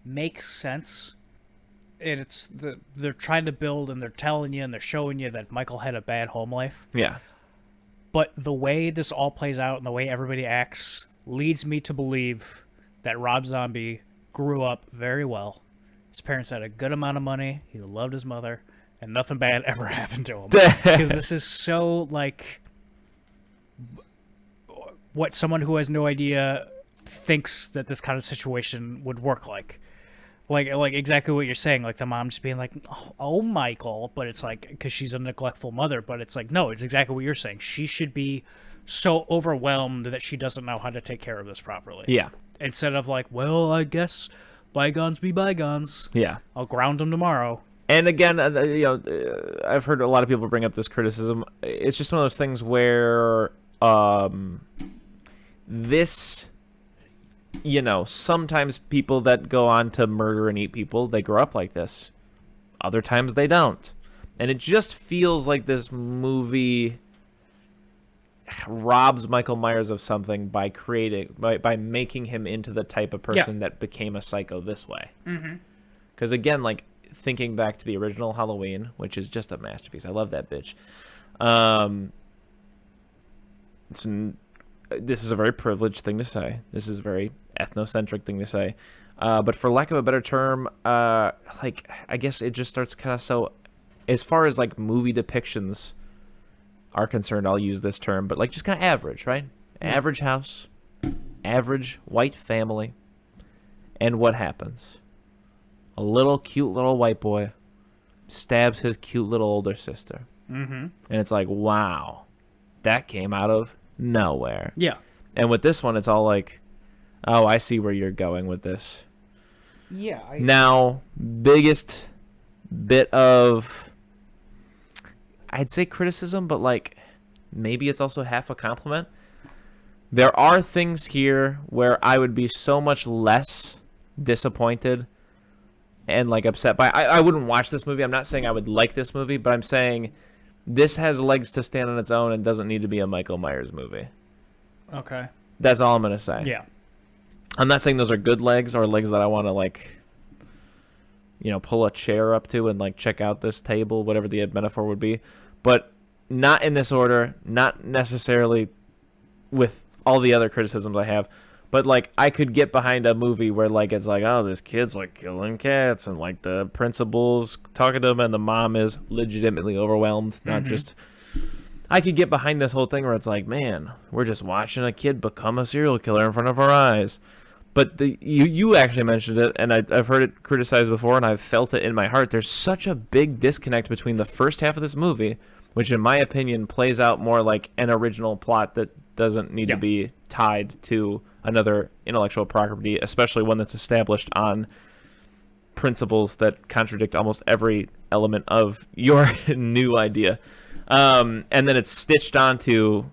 make sense. And they're trying to build, and they're telling you, and they're showing you that Michael had a bad home life. Yeah. But the way this all plays out and the way everybody acts leads me to believe that Rob Zombie grew up very well. His parents had a good amount of money. He loved his mother, and nothing bad ever happened to him. Because this is so, like, what someone who has no idea thinks that this kind of situation would work like. Like exactly what you're saying, like the mom just being like, oh, Michael, but it's like, because she's a neglectful mother, but it's like, no, it's exactly what you're saying. She should be so overwhelmed that she doesn't know how to take care of this properly. Yeah. Instead of like, well, I guess bygones be bygones. Yeah. I'll ground them tomorrow. And again, I've heard a lot of people bring up this criticism. It's just one of those things where this... sometimes people that go on to murder and eat people, they grow up like this. Other times they don't. And it just feels like this movie robs Michael Myers of something by by making him into the type of person that became a psycho this way. Because again, like, thinking back to the original Halloween, which is just a masterpiece. I love that bitch. This is a very privileged thing to say. This is a very ethnocentric thing to say. But for lack of a better term, like, I guess it just starts kind of so... As far as, like, movie depictions are concerned, I'll use this term, but, like, just kind of average, right? Average house, average white family, and what happens? A cute little white boy stabs his cute little older sister. And it's like, wow, that came out of nowhere. Yeah. And with this one, it's all like, oh, I see where you're going with this. Yeah. Now, biggest bit of, I'd say criticism, but, like, maybe it's also half a compliment. There are things here where I would be so much less disappointed and, like, upset by. I wouldn't watch this movie. I'm not saying I would like this movie, but I'm saying this has legs to stand on its own and doesn't need to be a Michael Myers movie. Okay. That's all I'm going to say. Yeah. I'm not saying those are good legs or legs that I want to, like, pull a chair up to and, like, check out this table, whatever the metaphor would be. But not in this order, not necessarily with all the other criticisms I have. But, like, I could get behind a movie where, like, it's like, oh, this kid's, like, killing cats, and, like, the principal's talking to him, and the mom is legitimately overwhelmed, not just... I could get behind this whole thing where it's like, man, we're just watching a kid become a serial killer in front of our eyes. But you actually mentioned it, and I've heard it criticized before, and I've felt it in my heart. There's such a big disconnect between the first half of this movie, which, in my opinion, plays out more like an original plot that doesn't need to be tied to another intellectual property, especially one that's established on principles that contradict almost every element of your new idea. And then it's stitched onto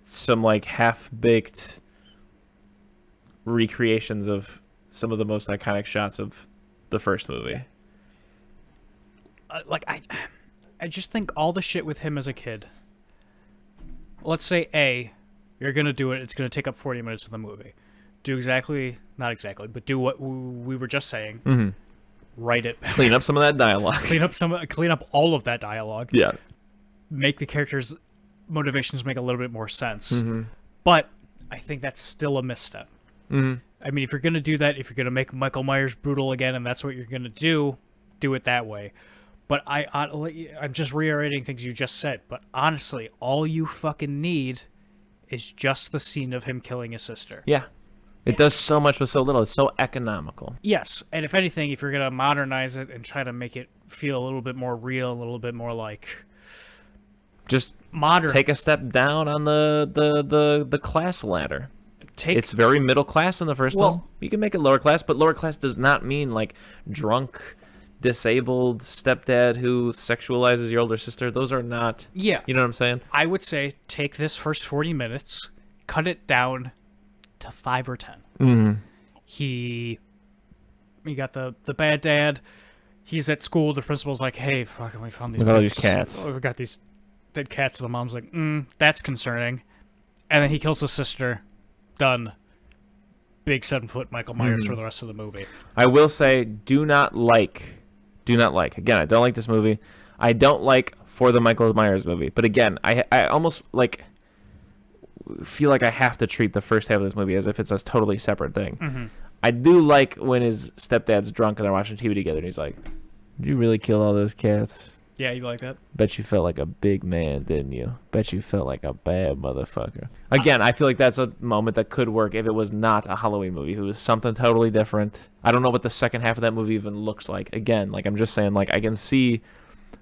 some, like, half-baked recreations of some of the most iconic shots of the first movie. I just think all the shit with him as a kid. Let's say you're gonna do it. It's gonna take up 40 minutes of the movie. Do not exactly, but do what we were just saying. Write it. Clean up some of that dialogue. Clean up all of that dialogue. Yeah. Make the characters' motivations make a little bit more sense. But I think that's still a misstep. I mean, if you're going to do that, if you're going to make Michael Myers brutal again, and that's what you're going to do it that way. But I'm just reiterating things you just said. But honestly, all you fucking need is just the scene of him killing his sister. Yeah. It does so much with so little. It's so economical. Yes, and if anything, if you're gonna modernize it and try to make it feel a little bit more real, a little bit more like Just modern, take a step down on the class ladder. It's very middle class in the first one. You can make it lower class, but lower class does not mean like drunk, disabled stepdad who sexualizes your older sister. Those are not. Yeah, You know what I'm saying? I would say take this first 40 minutes, cut it down to 5 or 10. Mm-hmm. He got the bad dad. He's at school. The principal's like, "Hey, fucking, we found these. Look at all these cats. Oh, we got these dead cats." And the mom's like, "That's concerning." And then he kills the sister. Done. Big 7-foot Michael Myers for the rest of the movie. I will say, do not like. Again, I don't like this movie. I don't like For the Michael Myers movie. But again, I almost like feel like I have to treat the first half of this movie as if it's a totally separate thing. Mm-hmm. I do like when his stepdad's drunk and they're watching TV together and he's like, "Did you really kill all those cats? Yeah, you like that? Bet you felt like a big man, didn't you? Bet you felt like a bad motherfucker." Again, I feel like that's a moment that could work if it was not a Halloween movie. If it was something totally different. I don't know what the second half of that movie even looks like. Again, like I'm just saying, like I can see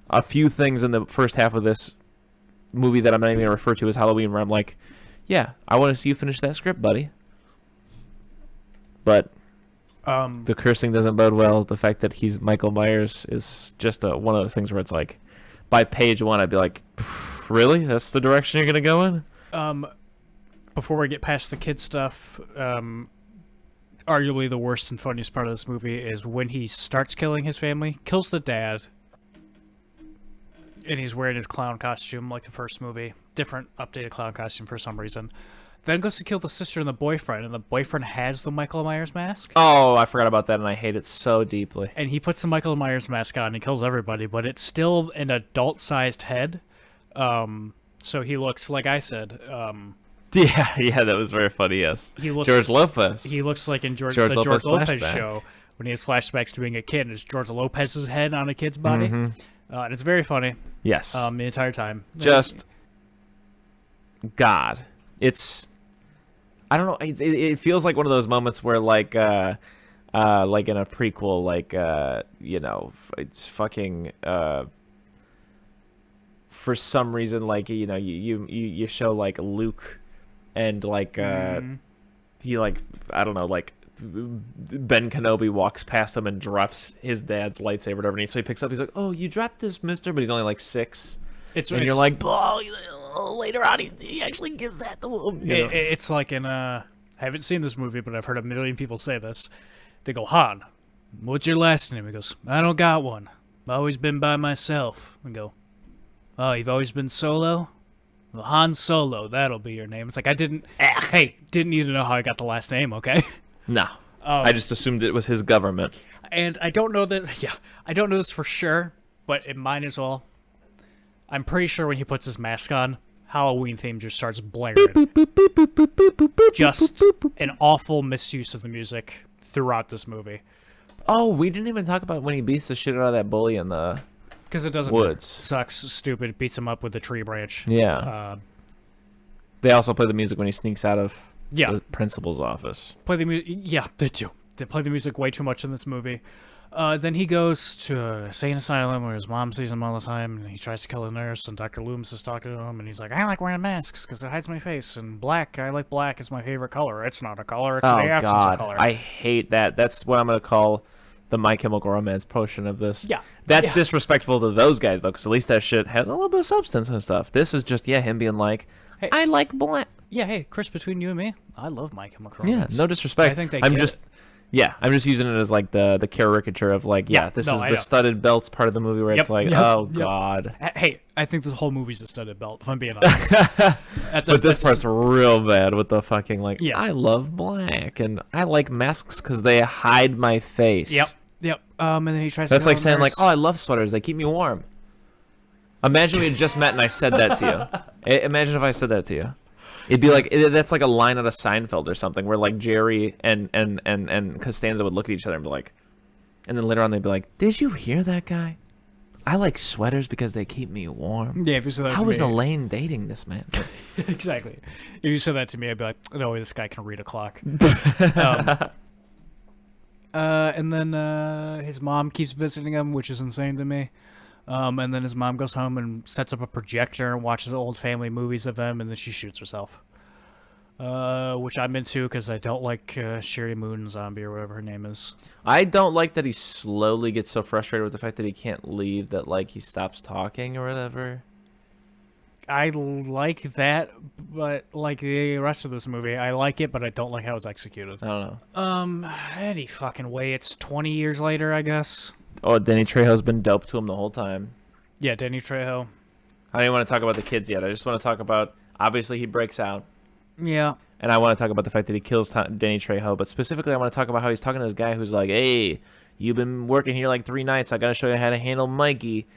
a few things in the first half of this movie that I'm not even going to refer to as Halloween where I'm like, yeah, I want to see you finish that script, buddy. But the cursing doesn't bode well. The fact that he's Michael Myers is just one of those things where it's like, by page 1, I'd be like, really? That's the direction you're going to go in? Before we get past the kid stuff, arguably the worst and funniest part of this movie is when he starts killing his family, kills the dad, and he's wearing his clown costume like the first movie. Different, updated clown costume for some reason. Then goes to kill the sister and the boyfriend has the Michael Myers mask. Oh, I forgot about that, and I hate it so deeply. And he puts the Michael Myers mask on and kills everybody, but it's still an adult-sized head. So he looks, like I said... Yeah, that was very funny, yes. George Lopez. He looks like in the George George Lopez flashback. show, when he has flashbacks to being a kid, and it's George Lopez's head on a kid's body. Mm-hmm. And it's very funny. Yes. The entire time. Just... God. It's... I don't know. It feels like one of those moments where, like in a prequel, like, it's fucking, for some reason, like, you show, like, Luke and, like, he, like, I don't know, like, Ben Kenobi walks past him and drops his dad's lightsaber or whatever, so he picks up, he's like, "Oh, you dropped this, mister," but he's only, like, 6. You're like, "Oh, later on, he actually gives that to him." It's like in I haven't seen this movie, but I've heard a million people say this. They go, "Han, what's your last name?" He goes, "I don't got one. I've always been by myself." I go, "Oh, you've always been solo? Well, Han Solo, that'll be your name." It's like, I didn't need to know how I got the last name, okay? No. I just assumed it was his government. And I don't know I don't know this for sure, but it might as well. I'm pretty sure when he puts his mask on, Halloween theme just starts blaring. Just an awful misuse of the music throughout this movie. Oh, we didn't even talk about when he beats the shit out of that bully in the Because it doesn't woods. It sucks, stupid, beats him up with a tree branch. Yeah. They also play the music when he sneaks out of Yeah. the principal's office. Play the music. Yeah, they do. They play the music way too much in this movie. Then he goes to a insane asylum where his mom sees him all the time, and he tries to kill a nurse, and Dr. Loomis is talking to him, and he's like, "I like wearing masks because it hides my face, and black, I like black is my favorite color. It's not a color, it's the absence of color." I hate that. That's what I'm going to call the My Chemical Romance portion of this. Yeah. That's disrespectful to those guys, though, because at least that shit has a little bit of substance and stuff. This is just, him being like, Hey. "I like black." Yeah, hey, Chris, between you and me, I love My Chemical Yeah, Romance. no disrespect. I think they I'm get just... it. Yeah, I'm just using it as like the caricature of like, this is the studded belts part of the movie where it's like, God. Hey, I think this whole movie's a studded belt, if I'm being honest. But this part's real bad with the fucking like, Yeah. "I love black and I like masks because they hide my face." Yep. And then he tries That's to like kill a saying like, nurse. "Oh, I love sweaters. They keep me warm." Imagine we had just met and I said that to you. Imagine if I said that to you. It'd be like that's like a line out of Seinfeld or something, where like Jerry and Costanza would look at each other and be like, and then later on they'd be like, "Did you hear that guy? I like sweaters because they keep me warm. Yeah, if you said that How to is me, Elaine dating this man? exactly. If you said that to me, I'd be like, no way, this guy can read a clock. And then his mom keeps visiting him, which is insane to me. And then his mom goes home and sets up a projector and watches old family movies of them, and then she shoots herself. Which I'm into because I don't like Sherry Moon Zombie or whatever her name is. I don't like that he slowly gets so frustrated with the fact that he can't leave that, like, he stops talking or whatever. I like that, but like the rest of this movie, I like it, but I don't like how it's executed. I don't know. Any fucking way. It's 20 years later, I guess. Oh, Danny Trejo's been dope to him the whole time. Yeah, Danny Trejo. I don't even want to talk about the kids yet. I just want to talk about, obviously, he breaks out. Yeah. And I want to talk about the fact that he kills Danny Trejo. But specifically, I want to talk about how he's talking to this guy who's like, hey, you've been working here like 3 nights. I got to show you how to handle Mikey.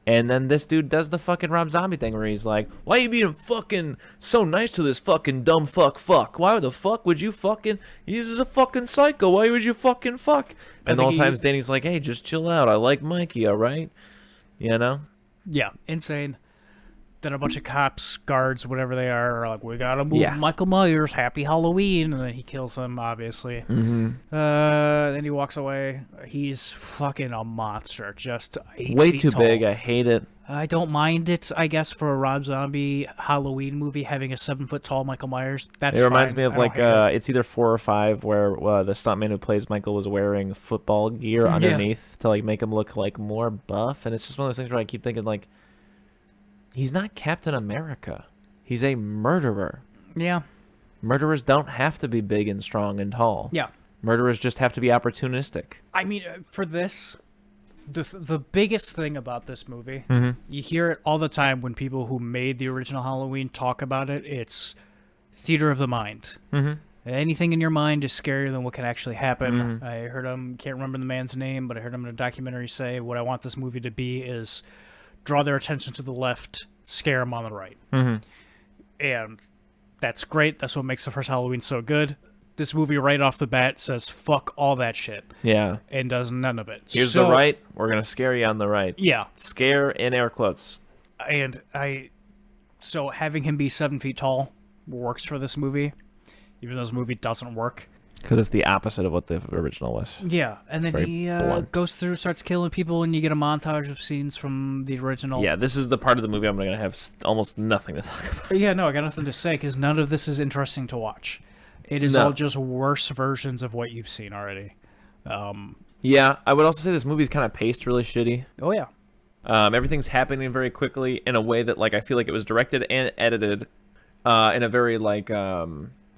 And then this dude does the fucking Rob Zombie thing where he's like, why are you being fucking so nice to this fucking dumb fuck? Why the fuck would you fucking... He's a fucking psycho. Why would you fucking fuck? And the whole time Danny's like, hey, just chill out. I like Mikey, all right? You know? Yeah, insane. Then a bunch of cops, guards, whatever they are like, we gotta move Michael Myers, happy Halloween. And then he kills them, obviously. Mm-hmm. Then he walks away. He's fucking a monster. Just 8 way feet too tall. big. I hate it. I don't mind it, I guess, for a Rob Zombie Halloween movie having a 7-foot-tall Michael Myers. That's It reminds fine. me of, like, it's either 4 or 5 where the stuntman who plays Michael was wearing football gear underneath to, like, make him look, like, more buff. And it's just one of those things where I keep thinking, like, he's not Captain America. He's a murderer. Yeah. Murderers don't have to be big and strong and tall. Yeah. Murderers just have to be opportunistic. I mean, for this, the biggest thing about this movie, you hear it all the time when people who made the original Halloween talk about it. It's theater of the mind. Anything in your mind is scarier than what can actually happen. I heard him, can't remember the man's name, but I heard him in a documentary say, what I want this movie to be is draw their attention to the left, scare them on the right. And that's great. That's what makes the first Halloween so good. This movie right off the bat says fuck all that shit. Yeah. And does none of it. Here's the right. We're going to scare you on the right. Yeah. Scare in air quotes. And so having him be 7 feet tall works for this movie, even though this movie doesn't work. Because it's the opposite of what the original was. Yeah, and then he goes through, starts killing people, and you get a montage of scenes from the original. Yeah, this is the part of the movie I'm going to have almost nothing to talk about. Yeah, no, I got nothing to say, because none of this is interesting to watch. It is all just worse versions of what you've seen already. Yeah, I would also say this movie's kind of paced really shitty. Oh, yeah. Everything's happening very quickly in a way that, like, I feel like it was directed and edited in a very, like...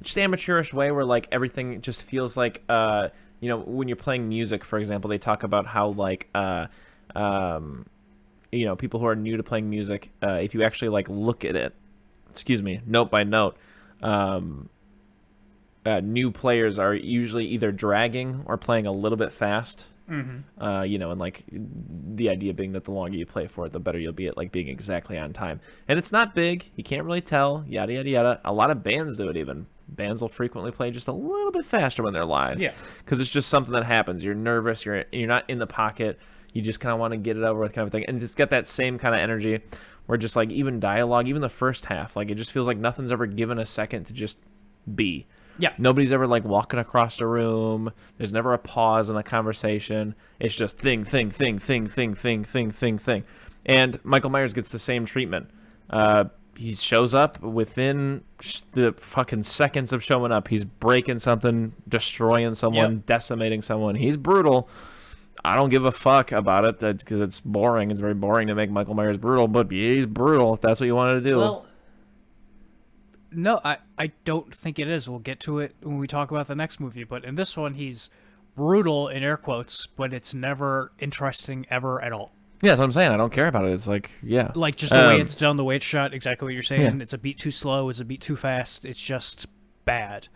just amateurish way where, like, everything just feels like, you know, when you're playing music, for example, they talk about how, like, you know, people who are new to playing music, if you actually, like, look at it, note by note, new players are usually either dragging or playing a little bit fast. You know, and, like, the idea being that the longer you play for it, the better you'll be at, like, being exactly on time. And it's not big. You can't really tell. Yada, yada, yada. A lot of bands do it even. Bands will frequently play just a little bit faster when they're live. Yeah. Because it's just something that happens. You're nervous. You're not in the pocket. You just kind of want to get it over with kind of thing. And it's got that same kind of energy where just, like, even dialogue, even the first half, like, it just feels like nothing's ever given a second to just be. Yeah. Nobody's ever, like, walking across a room. There's never a pause in a conversation. It's just thing. And Michael Myers gets the same treatment. He shows up within the fucking seconds of showing up. He's breaking something, destroying someone, decimating someone. He's brutal. I don't give a fuck about it because it's boring. It's very boring to make Michael Myers brutal, but he's brutal if that's what you wanted to do. Well, no, I don't think it is. We'll get to it when we talk about the next movie. But in this one, he's brutal, in air quotes, but it's never interesting ever at all. Yeah, that's what I'm saying. I don't care about it. It's like, yeah. Like, just the way it's done, the way it's shot, exactly what you're saying. Yeah. It's a beat too slow. It's a beat too fast. It's just bad.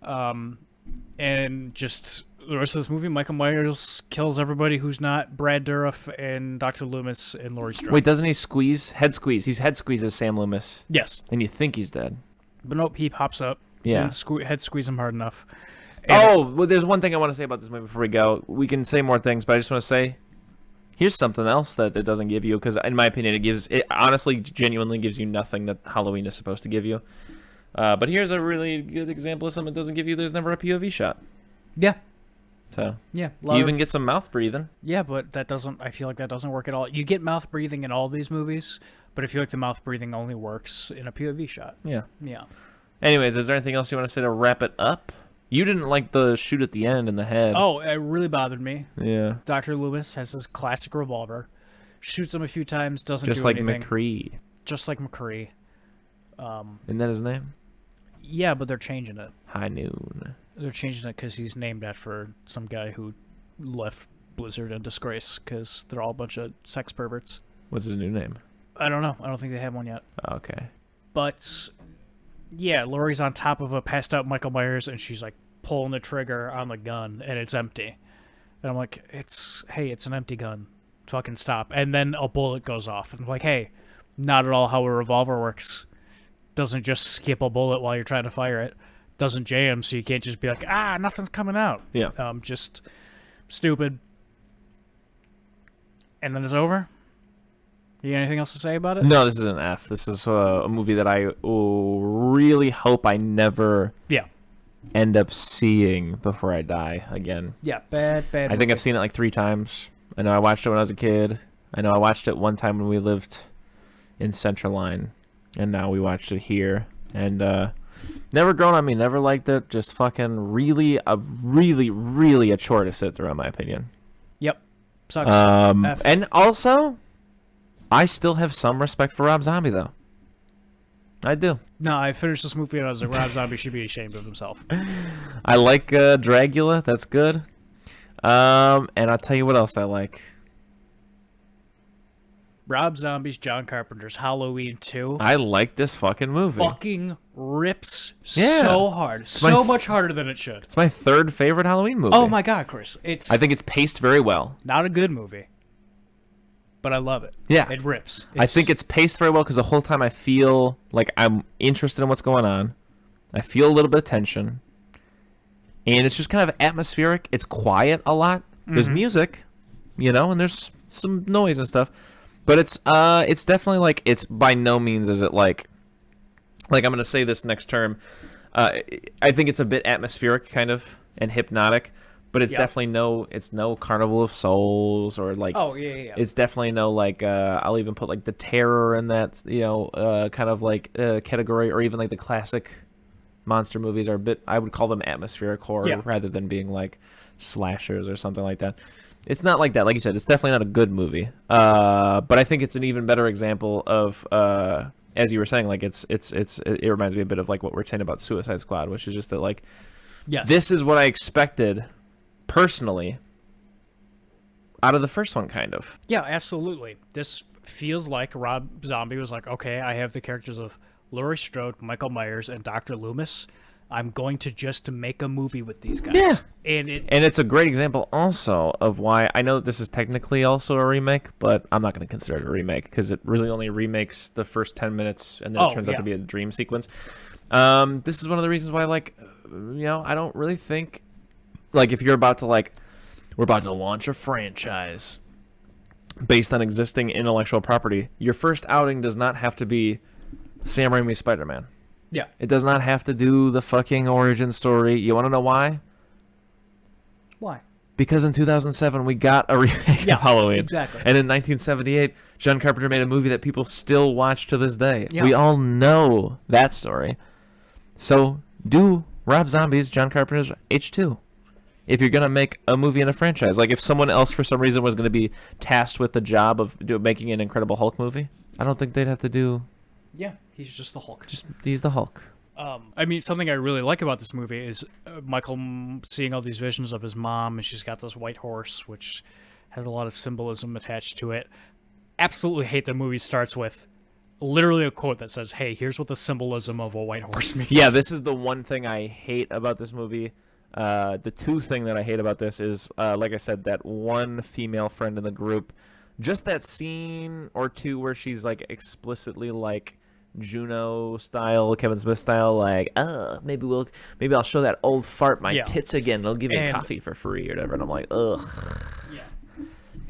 And just the rest of this movie, Michael Myers kills everybody who's not Brad Dourif and Dr. Loomis and Laurie Strode. Wait, doesn't he head squeeze? He's head squeezes Sam Loomis. Yes. And you think he's dead. But nope, he pops up. Yeah. And head squeeze him hard enough. And well, there's one thing I want to say about this movie before we go. We can say more things, but I just want to say, Here's something else that it doesn't give you, because in my opinion, it honestly, genuinely gives you nothing that Halloween is supposed to give you. But here's a really good example of something it doesn't give you. There's never a POV shot. Yeah. So yeah, you even get some mouth breathing. Yeah, but that doesn't. I feel like that doesn't work at all. You get mouth breathing in all these movies, but I feel like the mouth breathing only works in a POV shot. Yeah. Yeah. Anyways, is there anything else you want to say to wrap it up? You didn't like the shoot at the end in the head. Oh, it really bothered me. Yeah. Dr. Loomis has his classic revolver, shoots him a few times, doesn't Just do like anything. McCree. Just like McCree. Isn't that his name? Yeah, but they're changing it. High Noon. They're changing it because he's named after some guy who left Blizzard in disgrace because they're all a bunch of sex perverts. What's his new name? I don't know. I don't think they have one yet. Okay. But yeah, Laurie's on top of a passed out Michael Myers, and she's like pulling the trigger on the gun, and it's empty. And I'm like, hey, it's an empty gun. Fucking stop. And then a bullet goes off, and I'm like, hey, not at all how a revolver works. Doesn't just skip a bullet while you're trying to fire it. Doesn't jam, so you can't just be like, nothing's coming out. Yeah. Just stupid. And then it's over. You got anything else to say about it? No, this is an F. This is a movie that I really hope I never end up seeing before I die again. Yeah, bad. I think I've seen it like 3 times. I know I watched it when I was a kid. I know I watched it one time when we lived in Centraline, and now we watched it here. And never grown on me. Never liked it. Just fucking really a chore to sit through, in my opinion. Yep. Sucks. And also, I still have some respect for Rob Zombie, though. I do. No, I finished this movie and I was like, Rob Zombie should be ashamed of himself. I like Dragula. That's good. And I'll tell you what else I like. Rob Zombie's John Carpenter's Halloween 2. I like this fucking movie. Fucking rips so hard. So much harder than it should. It's my 3rd favorite Halloween movie. Oh my god, Chris. I think it's paced very well. Not a good movie, but I love it. Yeah. It rips. I think it's paced very well because the whole time I feel like I'm interested in what's going on. I feel a little bit of tension. And it's just kind of atmospheric. It's quiet a lot. There's music, and there's some noise and stuff. But it's definitely like, it's by no means is it like I'm going to say this next term. I think it's a bit atmospheric kind of and hypnotic, but it's definitely no Carnival of Souls or like, it's definitely no like, I'll even put like the terror in that, kind of like category, or even like the classic monster movies are a bit, I would call them atmospheric horror rather than being like slashers or something like that. It's not like that. Like you said, it's definitely not a good movie. But I think it's an even better example of, as you were saying, like it reminds me a bit of like what we're saying about Suicide Squad, which is just that like, this is what I expected personally out of the first one, kind of. Yeah, absolutely. This feels like Rob Zombie was like, okay, I have the characters of Laurie Strode, Michael Myers, and Dr. Loomis. I'm going to just make a movie with these guys. Yeah. And it's a great example also of why, I know this is technically also a remake, but I'm not going to consider it a remake because it really only remakes the first 10 minutes and then it turns out to be a dream sequence. This is one of the reasons why, like, I don't really think, like, if you're about to, like, we're about to launch a franchise based on existing intellectual property, your first outing does not have to be Sam Raimi's Spider-Man. Yeah. It does not have to do the fucking origin story. You want to know why? Why? Because in 2007, we got a remake of Halloween. Exactly. And in 1978, John Carpenter made a movie that people still watch to this day. Yeah. We all know that story. So do Rob Zombie's John Carpenter's H2. If you're going to make a movie in a franchise. Like if someone else for some reason was going to be tasked with the job of making an Incredible Hulk movie, I don't think they'd have to do... Yeah, he's just the Hulk. He's the Hulk. I mean, something I really like about this movie is Michael seeing all these visions of his mom, and she's got this white horse, which has a lot of symbolism attached to it. Absolutely hate the movie starts with literally a quote that says, hey, here's what the symbolism of a white horse means. Yeah, this is the one thing I hate about this movie. The 2 thing that I hate about this is, like I said, that one female friend in the group, just that scene or 2 where she's like explicitly like Juno style, Kevin Smith style, like, maybe I'll show that old fart my tits again. It'll give you coffee for free or whatever. And I'm like, ugh. Yeah.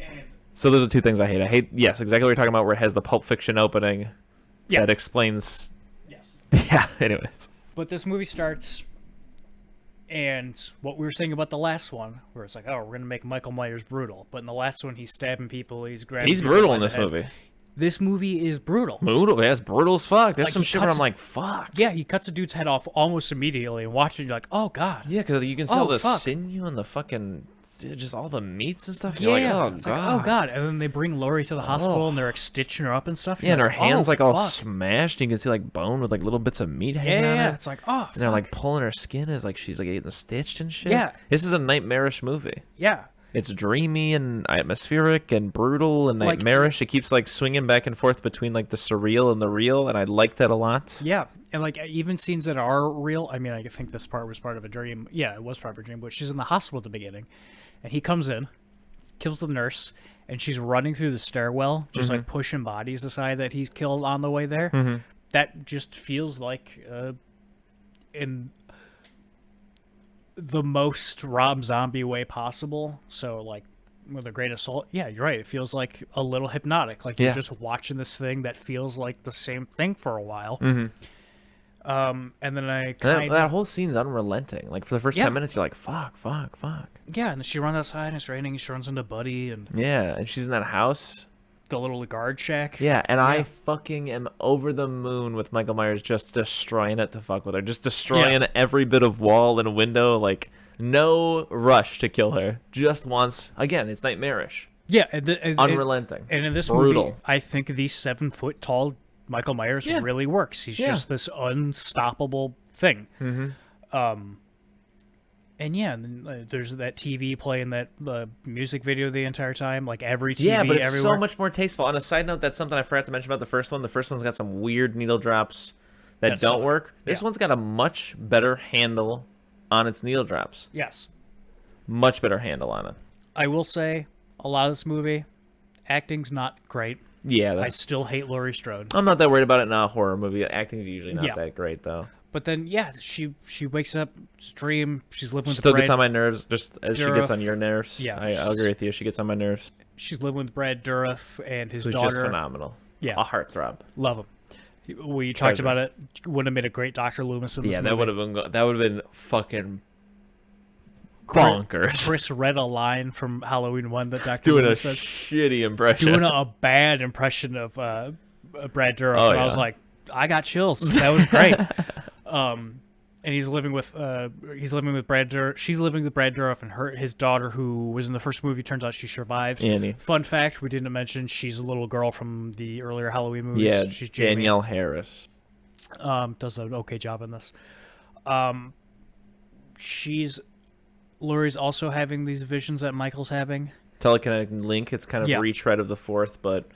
And So those are two things I hate. I hate, yes, exactly what you're talking about, where it has the Pulp Fiction opening that explains. Yes. Yeah, anyways. But this movie starts, and what we were saying about the last one, where it's like, oh, we're going to make Michael Myers brutal. But in the last one, he's stabbing people, he's grabbing He's people brutal by in the this head. movie. This movie is brutal. Brutal, yeah, it's brutal as fuck. There's Like, some he shit where cuts- I'm like, fuck. Yeah, he cuts a dude's head off almost immediately, and watching, you're like, oh, God. Yeah, because you can see all the fuck. sinew and the fucking, just all the meats and stuff. Yeah, You're like, oh, it's God. like, oh, God. And then they bring Lori to the hospital, and they're like, stitching her up and stuff. Yeah, and You're her hands like all fuck. smashed. You can see like bone with like little bits of meat hanging Yeah, out yeah, of it. it's like, oh, And they're like pulling her skin as like she's like getting stitched and shit. Yeah. This is a nightmarish movie. yeah. It's dreamy and atmospheric and brutal and Like- nightmarish. It keeps like swinging back and forth between like the surreal and the real, and I like that a lot. Yeah, and like even scenes that are real. I mean, I think this part was part of a dream. Yeah, it was part of a dream. But she's in the hospital at the beginning, and he comes in, kills the nurse, and she's running through the stairwell, just like pushing bodies aside that he's killed on the way there. That just feels like in the most Rob Zombie way possible. So like with a great assault. Yeah, you're right. It feels like a little hypnotic. Like you're just watching this thing that feels like the same thing for a while. And then I kind That whole scene's unrelenting. Like for the first Yeah. 10 minutes, you're like, fuck. yeah, and she runs outside and it's raining. She runs into Buddy and Yeah, and she's in that house. the little guard shack. Yeah, and I fucking am over the moon with Michael Myers just destroying it to fuck with her. Just destroying every bit of wall and window. Like, no rush to kill her. Just wants, again, it's nightmarish. Yeah, Unrelenting. And in this Brutal. movie, I think the 7 foot tall Michael Myers really works. He's just this unstoppable thing. And yeah, and then, there's that TV playing that music video the entire time, like every TV Yeah, but it's everywhere. so much more tasteful. On a side note, that's something I forgot to mention about the first one. The first one's got some weird needle drops that That don't suck. work. This Yeah. one's got a much better handle on its needle drops. Yes. Much better handle on it. I will say, a lot of this movie, acting's not great. Yeah, I still hate Laurie Strode. I'm not that worried about it in a horror movie. Acting's usually not Yeah. that great, though. But then, yeah, she wakes up, stream, she's living with Still Brad. gets on my nerves, just as she gets on your nerves. Yeah, I'll agree with you. She gets on my nerves. She's living with Brad Dourif and his Who's daughter. just phenomenal. Yeah. A heartthrob. Love him. We talked Treasure. about it. Would have made a great Dr. Loomis in this Yeah, movie. that would have been fucking bonkers. Chris read a line from Halloween 1 that Dr. Doing a Loomis says. shitty impression. Doing a bad impression of Brad Dourif. Oh, and I was yeah. like, I got chills. That was great. And he's living with Brad Dourif. She's living with Brad Dourif and his daughter, who was in the first movie. Turns out she survived. Annie. Fun fact: we didn't mention she's a little girl from the earlier Halloween movies. Yeah, she's Jamie. Danielle Harris. Does an okay job in this. Laurie's also having these visions that Michael's having. Telekinetic link. It's kind of Yeah. a retread of the fourth, but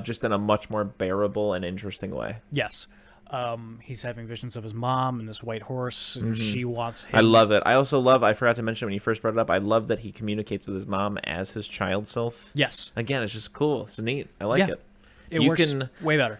just in a much more bearable and interesting way. Yes. He's having visions of his mom and this white horse, and she wants him. I love it. I also love, I forgot to mention when you first brought it up, I love that he communicates with his mom as his child self. Yes. Again, it's just cool. It's neat. I like Yeah. it. It You works can- way better.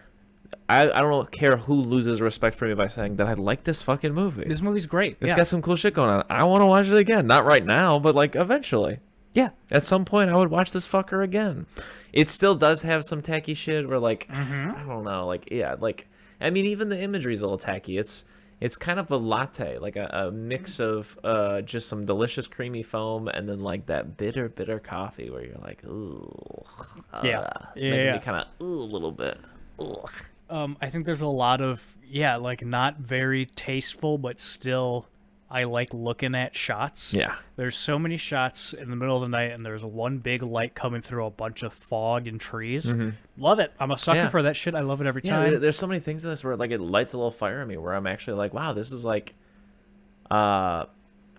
I don't care who loses respect for me by saying that I like this fucking movie. This movie's great. It's yeah. got some cool shit going on. I want to watch it again. Not right now, but like eventually. Yeah. At some point, I would watch this fucker again. It still does have some tacky shit where, like, I don't know, like, yeah, like, I mean, even the imagery's a little tacky. It's kind of a latte, like a mix of just some delicious creamy foam and then like that bitter coffee where you're like, ooh, Yeah. it's making me kind of ooh a little bit. Ugh. I think there's a lot of, like not very tasteful, but still I like looking at shots. Yeah. There's so many shots in the middle of the night, and there's one big light coming through a bunch of fog and trees. Love it. I'm a sucker Yeah. for that shit. I love it every Yeah, time. there's so many things in this where like it lights a little fire in me where I'm actually like, wow, this is like,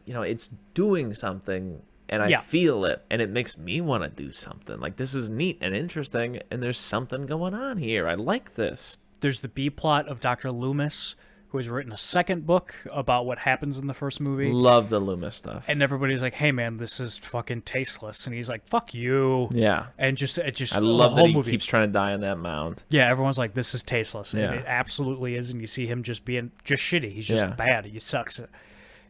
it's doing something and I feel it and it makes me want to do something. Like this is neat and interesting and there's something going on here. I like this. There's the B plot of Dr. Loomis, who has written a second book about what happens in the first movie. Love the Loomis stuff. And everybody's like, hey man, this is fucking tasteless. And he's like, fuck you. Yeah. And it I love the that whole he movie. keeps trying to die on that mound. Yeah, everyone's like, this is tasteless. Yeah. And it absolutely is. And you see him just being just shitty. He's just bad. He sucks.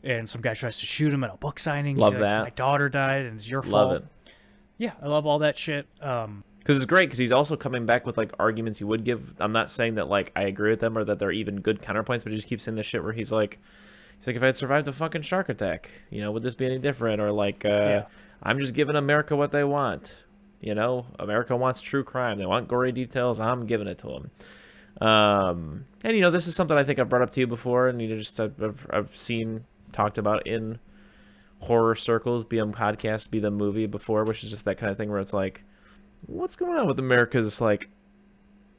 And some guy tries to shoot him at a book signing. Love He's like, that. my daughter died and it's your Love fault. Yeah, I love all that shit. Because it's great, because he's also coming back with, like, arguments he would give. I'm not saying that, like, I agree with them or that they're even good counterpoints, but he just keeps saying this shit where he's like, if I had survived a fucking shark attack, would this be any different? Or, like, I'm just giving America what they want. America wants true crime. They want gory details. I'm giving it to them. And, this is something I think I've brought up to you before, and I've seen talked about in horror circles, be them podcast, be them movie before, which is just that kind of thing where it's like, what's going on with America's, like,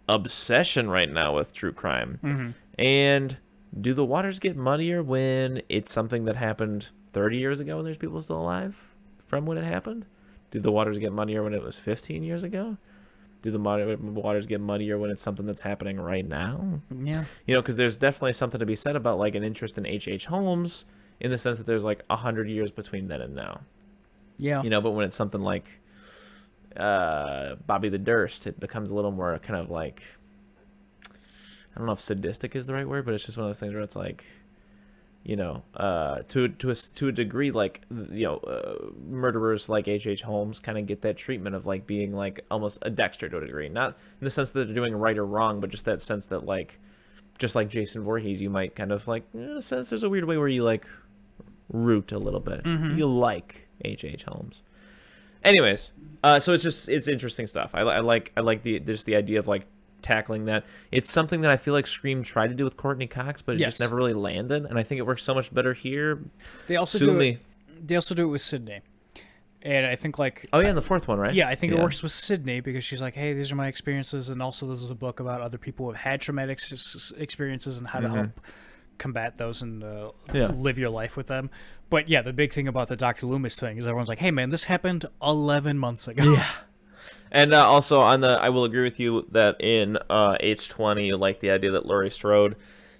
obsession right now with true crime? Mm-hmm. And do the waters get muddier when it's something that happened 30 years ago and there's people still alive from when it happened? Do the waters get muddier when it was 15 years ago? Do the waters get muddier when it's something that's happening right now? Yeah. Because there's definitely something to be said about, like, an interest in H.H. Holmes in the sense that there's, like, 100 years between then and now. Yeah. But when it's something like Bobby the Durst, it becomes a little more kind of like, I don't know if sadistic is the right word, but it's just one of those things where it's like, to a degree, like, murderers like H.H. Holmes kind of get that treatment of, like, being, like, almost a Dexter to a degree. Not in the sense that they're doing right or wrong, but just that sense that, like, just like Jason Voorhees, you might kind of, like, in a sense, there's a weird way where you, like, root a little bit. Mm-hmm. You like H.H. Holmes. Anyways, so it's interesting stuff. I like the idea of, like, tackling that. It's something that I feel like Scream tried to do with Courtney Cox, but it just never really landed, and I think it works so much better here. They also do it with Sydney. And I think, like... Oh, yeah, in the fourth one, right? Yeah, I think it works with Sydney because she's like, hey, these are my experiences, and also this is a book about other people who have had traumatic experiences and how to help combat those and live your life with them. But, yeah, the big thing about the Dr. Loomis thing is everyone's like, hey, man, this happened 11 months ago. Yeah. And also, I will agree with you that in H20, you like the idea that Laurie Strode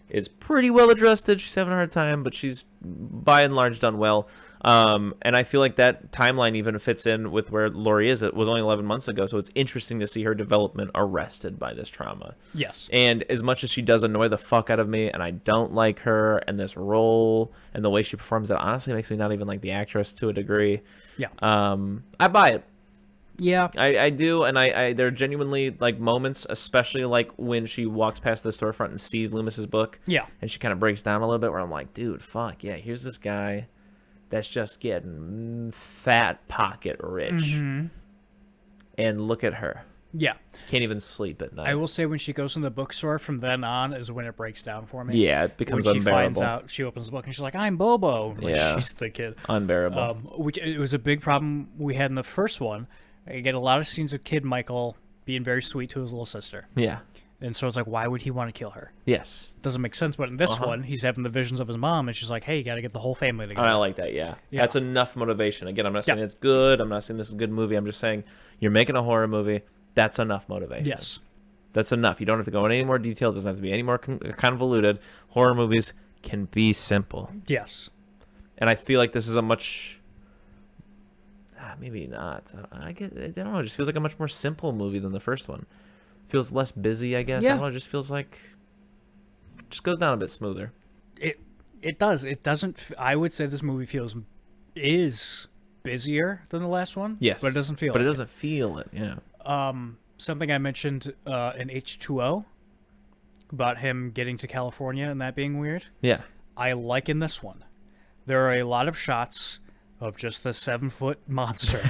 is pretty well adjusted. She's having a hard time, but she's by and large done well. And I feel like that timeline even fits in with where Laurie is. It was only 11 months ago, so it's interesting to see her development arrested by this trauma. Yes. And as much as she does annoy the fuck out of me, and I don't like her and this role and the way she performs, it honestly makes me not even like the actress to a degree. Yeah. I buy it. Yeah. I do, and I there are genuinely, like, moments, especially, like, when she walks past the storefront and sees Loomis's book. Yeah. And she kind of breaks down a little bit where I'm like, dude, fuck, yeah, here's this guy that's just getting fat pocket rich. Mm-hmm. And look at her. Yeah. Can't even sleep at night. I will say when she goes in the bookstore, from then on is when it breaks down for me. Yeah, it becomes when she unbearable. finds out, she opens the book and she's like, I'm Bobo. Like, Yeah. She's the kid. Unbearable. Which it was a big problem we had in the first one. I get a lot of scenes of Kid Michael being very sweet to his little sister. Yeah. And so it's like, why would he want to kill her? Yes. Doesn't make sense. But in this one, he's having the visions of his mom, and she's like, hey, you got to get the whole family together. I like that, yeah. That's enough motivation. Again, I'm not saying Yeah. it's good. I'm not saying this is a good movie. I'm just saying you're making a horror movie. That's enough motivation. Yes. That's enough. You don't have to go into any more detail. It doesn't have to be any more convoluted. Horror movies can be simple. Yes. And I feel like this is a much... maybe not. I don't know. It just feels like a much more simple movie than the first one. Feels less busy, I guess. Yeah. I don't know. It just feels like... just goes down a bit smoother. It does. It doesn't... I would say this movie is busier than the last one. Yes. But it doesn't feel But like it doesn't feel it, yeah. Something I mentioned in H2O about him getting to California and that being weird. Yeah. I like in this one. There are a lot of shots of just the 7-foot monster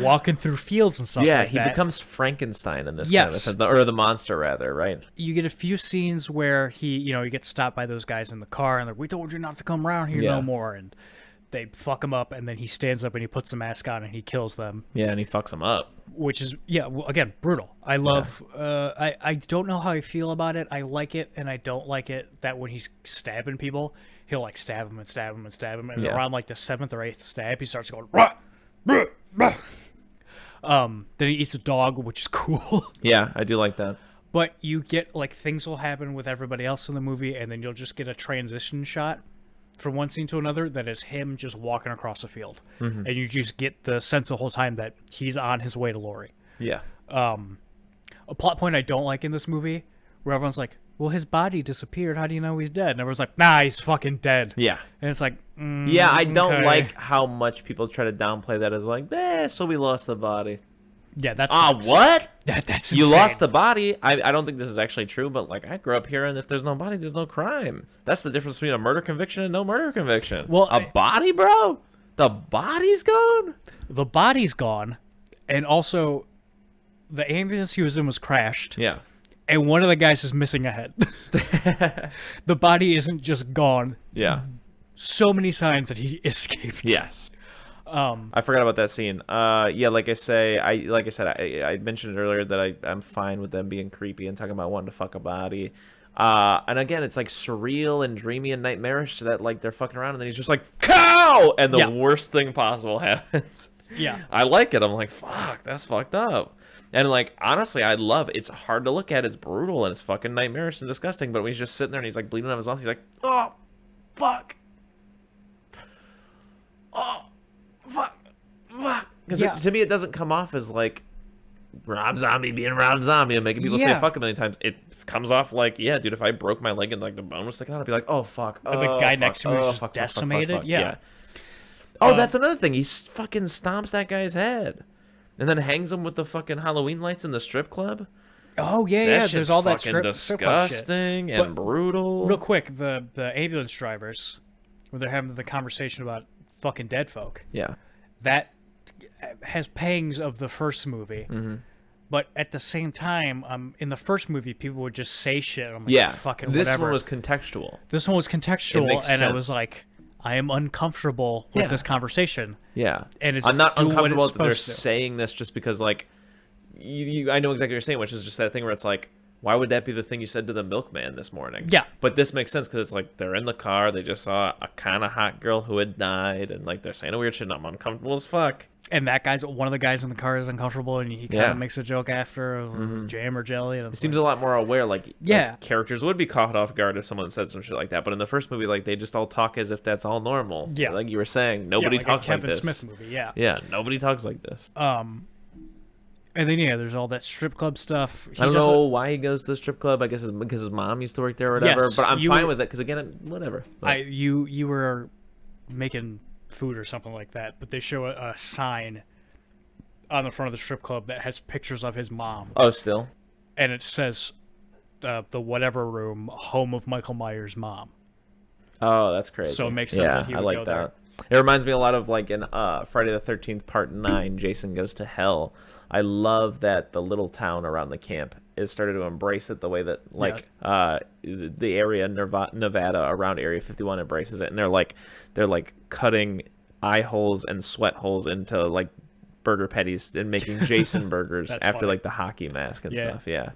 walking through fields and stuff like that. Yeah, he becomes Frankenstein in this Yes. kind of sense. Or the monster, rather, right? You get a few scenes where he gets stopped by those guys in the car, and they're, we told you not to come around here no more, and they fuck him up, and then he stands up and he puts the mask on and he kills them. Yeah, and he fucks them up. Which is, again, brutal. I love, I don't know how I feel about it. I like it and I don't like it that when he's stabbing people, he'll like stab him and stab him and stab him, and around like the 7th or 8th stab, he starts going, rah, rah, rah. Then he eats a dog, which is cool. Yeah, I do like that. But you get, like, things will happen with everybody else in the movie, and then you'll just get a transition shot from one scene to another that is him just walking across a field. Mm-hmm. And you just get the sense the whole time that he's on his way to Laurie. Yeah. A plot point I don't like in this movie, where everyone's like, well, his body disappeared. How do you know he's dead? And everyone's like, nah, he's fucking dead. Yeah. And it's like, Yeah, I don't okay. like how much people try to downplay that as like, so we lost the body. Yeah, that's what? That's You insane. lost the body? I don't think this is actually true, but like I grew up here, and if there's no body, there's no crime. That's the difference between a murder conviction and no murder conviction. Well, a body, bro? The body's gone? The body's gone, and also the ambulance he was in was crashed. Yeah. And one of the guys is missing a head. The body isn't just gone. Yeah. So many signs that he escaped. Yes. I forgot about that scene. Yeah, like I said, I mentioned earlier that I'm fine with them being creepy and talking about wanting to fuck a body. And again, it's like surreal and dreamy and nightmarish, so that like they're fucking around and then he's just like, cow! And the worst thing possible happens. Yeah. I like it. I'm like, fuck, that's fucked up. And like, honestly, I love it. It's hard to look at. It's brutal and it's fucking nightmarish and disgusting. But when he's just sitting there and he's like bleeding out of his mouth, he's like, oh, fuck. Oh, fuck. Because to me, it doesn't come off as like Rob Zombie being Rob Zombie and making people say fuck a million times. It comes off like, yeah, dude, if I broke my leg and like the bone was sticking out, I'd be like, oh, fuck. Or the guy next to me was just decimated. Fuck. Yeah. Oh, that's another thing. He fucking stomps that guy's head. And then hangs him with the fucking Halloween lights in the strip club. Oh, yeah. There's all that strip club shit. Disgusting and brutal. Real quick, the ambulance drivers, when they're having the conversation about fucking dead folk. Yeah. That has pangs of the first movie. Mm-hmm. But at the same time, in the first movie, people would just say shit. I'm like, yeah. fucking this whatever. one was contextual. This one was contextual, and sense. I was like, I am uncomfortable with this conversation. Yeah. And it's I'm not doing what uncomfortable it's that they're supposed to. saying this just because, like, I know exactly what you're saying, which is just that thing where it's like, why would that be the thing you said to the milkman this morning? Yeah. But this makes sense because it's like they're in the car, they just saw a kind of hot girl who had died, and like they're saying a weird shit, and I'm uncomfortable as fuck. And that one of the guys in the car is uncomfortable, and he kind of makes a joke after jam or jelly. And It seems a lot more aware, like Yeah. characters would be caught off guard if someone said some shit like that. But in the first movie, like they just all talk as if that's all normal. Yeah. Like you were saying, nobody like talks a like Kevin this. Smith movie, yeah. Yeah, nobody talks like this. And then there's all that strip club stuff. I don't know why he goes to the strip club. I guess it's because his mom used to work there or whatever. Yes, but I'm fine with it because again, whatever. Like, You were making food or something like that, but they show a sign on the front of the strip club that has pictures of his mom, oh, still. and it says the whatever room, home of Michael Myers' mom. Oh, that's crazy. So it makes sense that he I would like go that. It reminds me a lot of like in Friday the 13th Part 9, Jason Goes to Hell. I love that the little town around the camp is started to embrace it the way that like the area Nevada around Area 51 embraces it, and they're like cutting eye holes and sweat holes into like burger patties and making Jason burgers after funny. like the hockey mask and stuff. Yeah.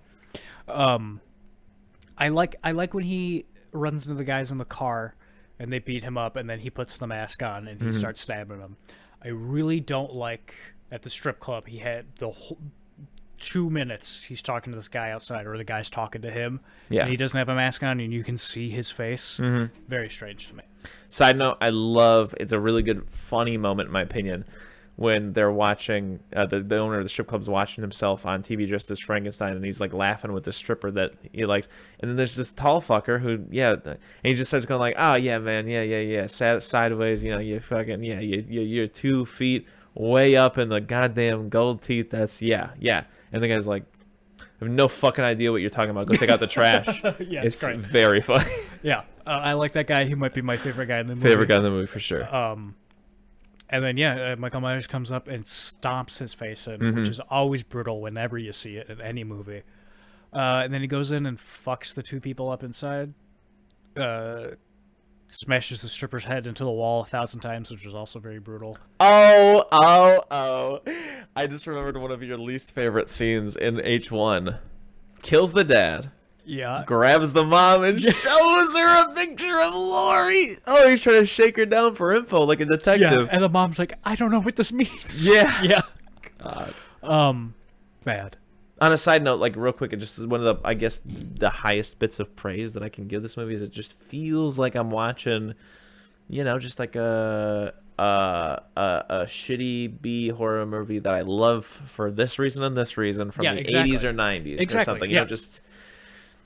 I like when he runs into the guys in the car and they beat him up, and then he puts the mask on and he starts stabbing them. I really don't like at the strip club he had the whole 2 minutes he's talking to this guy outside, or the guy's talking to him, and he doesn't have a mask on and you can see his face. Very strange to me. Side note, it's a really good funny moment in my opinion when they're watching the owner of the strip club's watching himself on TV dressed as Frankenstein, and he's like laughing with the stripper that he likes, and then there's this tall fucker who and he just starts going like, oh yeah man, yeah sideways, you fucking you're 2 feet way up in the goddamn gold teeth, that's and the guy's like, I have no fucking idea what you're talking about, go take out the trash. Yeah, it's great. very funny. Yeah, I like that guy. He might be my favorite guy in the movie. Favorite guy in the movie for sure. And then, Michael Myers comes up and stomps his face in, which is always brutal whenever you see it in any movie. And then he goes in and fucks the 2 people up inside. Smashes the stripper's head into the wall 1,000 times, which is also very brutal. Oh. I just remembered one of your least favorite scenes in H1. Kills the dad. Yeah. Grabs the mom and shows her a picture of Lori. Oh, he's trying to shake her down for info like a detective. Yeah, and the mom's like, I don't know what this means. Yeah. Yeah. God. Bad. On a side note, like real quick, it just one of the, I guess, the highest bits of praise that I can give this movie is it just feels like I'm watching, just like a shitty B horror movie that I love for this reason and this reason from the 80s or 90s or something.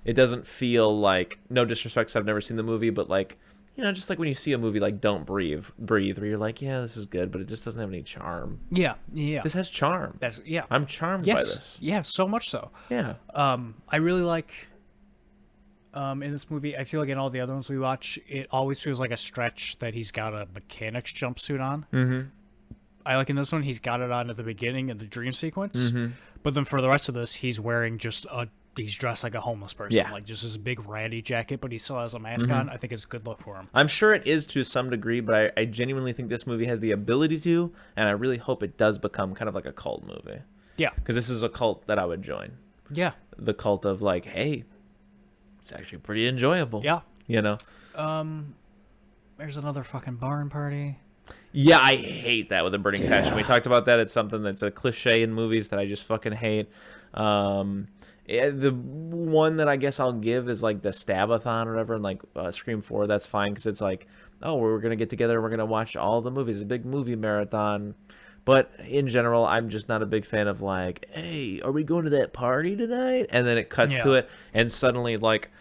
It doesn't feel like, no disrespect 'cause I've never seen the movie, but like, you know, just like when you see a movie like Don't Breathe, where you're like, yeah, this is good, but it just doesn't have any charm. Yeah. This has charm. I'm charmed by this. Yeah, so much so. Yeah. I really like in this movie, I feel like in all the other ones we watch, it always feels like a stretch that he's got a mechanic's jumpsuit on. Mm-hmm. I like in this one, he's got it on at the beginning of the dream sequence, Mm-hmm. but then for the rest of this, he's wearing he's dressed like a homeless person, Yeah. like just this big ratty jacket, but he still has a mask on. I think it's a good look for him. I'm sure it is to some degree, but I genuinely think this movie has the ability to, and I really hope it does become kind of like a cult movie. Yeah. Because this is a cult that I would join. Yeah. The cult of like, hey, it's actually pretty enjoyable. Yeah. You know? There's another fucking barn party. Yeah, I hate that with a burning passion. We talked about that. It's something that's a cliche in movies that I just fucking hate. The one that I guess I'll give is like the Stab-a-thon or whatever, and like Scream 4, that's fine because it's like, oh, we're going to get together and we're going to watch all the movies. It's a big movie marathon. But in general, I'm just not a big fan of like, hey, are we going to that party tonight? And then it cuts to it, and suddenly like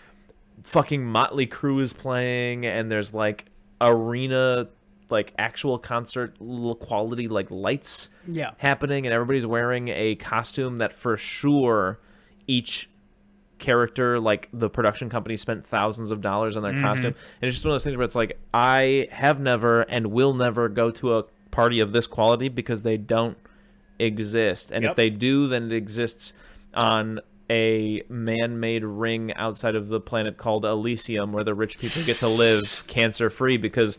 fucking Motley Crue is playing, and there's like arena, like actual concert quality, like lights happening, and everybody's wearing a costume that for sure each character, like the production company spent thousands of dollars on their costume. And it's just one of those things where it's like, I have never and will never go to a party of this quality because they don't exist. And if they do, then it exists on a man-made ring outside of the planet called Elysium, where the rich people get to live cancer-free because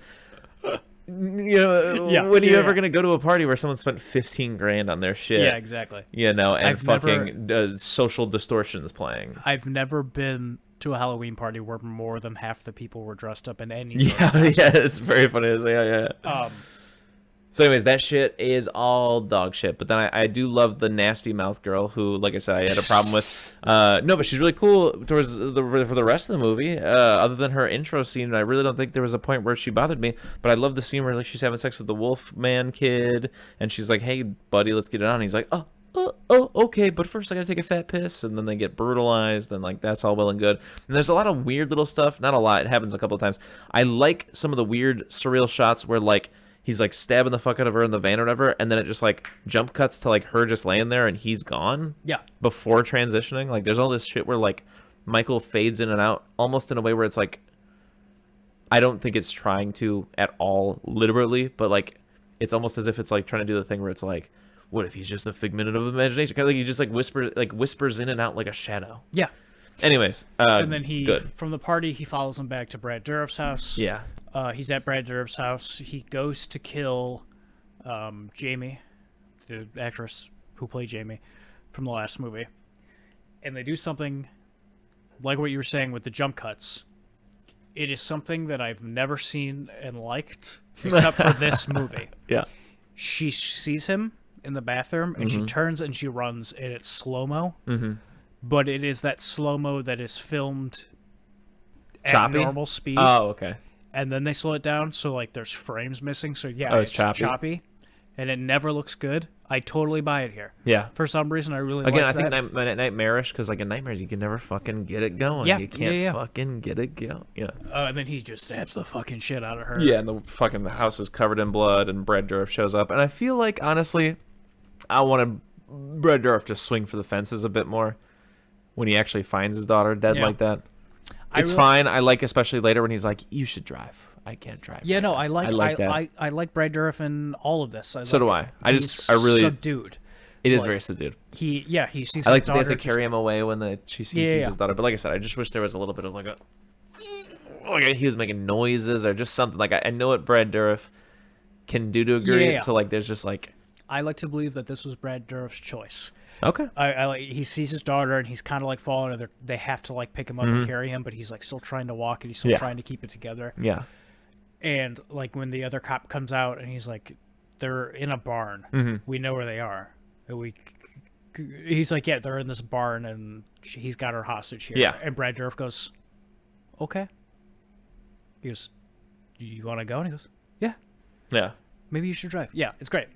you know, when are you ever going to go to a party where someone spent 15 grand on their shit? Yeah, exactly. You know, and social distortions playing. I've never been to a Halloween party where more than half the people were dressed up in any Yeah, it's very funny. Yeah. So anyways, that shit is all dog shit. But then I do love the nasty mouth girl who, like I said, I had a problem with. No, but she's really cool for the rest of the movie. Other than her intro scene, I really don't think there was a point where she bothered me. But I love the scene where like she's having sex with the Wolfman kid, and she's like, "Hey, buddy, let's get it on." And he's like, "Oh, okay, but first I gotta take a fat piss," and then they get brutalized, and like that's all well and good. And there's a lot of weird little stuff. Not a lot. It happens a couple of times. I like some of the weird surreal shots where like he's like stabbing the fuck out of her in the van or whatever, and then it just like jump cuts to like her just laying there and he's gone. Yeah. Before transitioning, like there's all this shit where like Michael fades in and out almost in a way where it's like, I don't think it's trying to at all literally, but like it's almost as if it's like trying to do the thing where it's like, what if he's just a figment of imagination? Kind of like he just like whispers in and out like a shadow. Yeah. Anyways, and then from the party, he follows him back to Brad Dourif's house. Yeah. He's at Brad Dourif's house. He goes to kill Jamie, the actress who played Jamie from the last movie. And they do something like what you were saying with the jump cuts. It is something that I've never seen and liked, except for this movie. Yeah. She sees him in the bathroom, and she turns and she runs, and it's slow-mo. Mm-hmm. But it is that slow-mo that is filmed at normal speed. Oh, okay. And then they slow it down, so like there's frames missing. So yeah, it's choppy, and it never looks good. I totally buy it here. Yeah. For some reason, I really I like think nightmarish because like in nightmares you can never fucking get it going. Yeah, you can't fucking get it going. Yeah. And then he just stabs the fucking shit out of her. Yeah, and the house is covered in blood, and Brad Dourif shows up, and I feel like honestly, I wanted Brad Dourif to swing for the fences a bit more when he actually finds his daughter dead like that. It's fine. I like especially later when he's like, "You should drive. I can't drive." Yeah, no, I like that. I like Brad Dourif in all of this. So do I. I really subdued. It is very subdued. He sees. I like his that they have daughter to carry him away when she sees his daughter. But like I said, I just wish there was a little bit of like he was making noises or just something. Like I know what Brad Dourif can do to a degree. So like there's just like, I like to believe that this was Brad Dourif's choice. Okay. I like he sees his daughter and he's kind of like falling, and they have to like pick him up and carry him, but he's like still trying to walk and he's still trying to keep it together. Yeah. And like when the other cop comes out and he's like, they're in a barn. We know where they are. And he's like, yeah, they're in this barn and he's got her hostage here. Yeah. And Brad Dourif goes, okay. He goes, you want to go? And he goes, yeah. Yeah. Maybe you should drive. Yeah, it's great.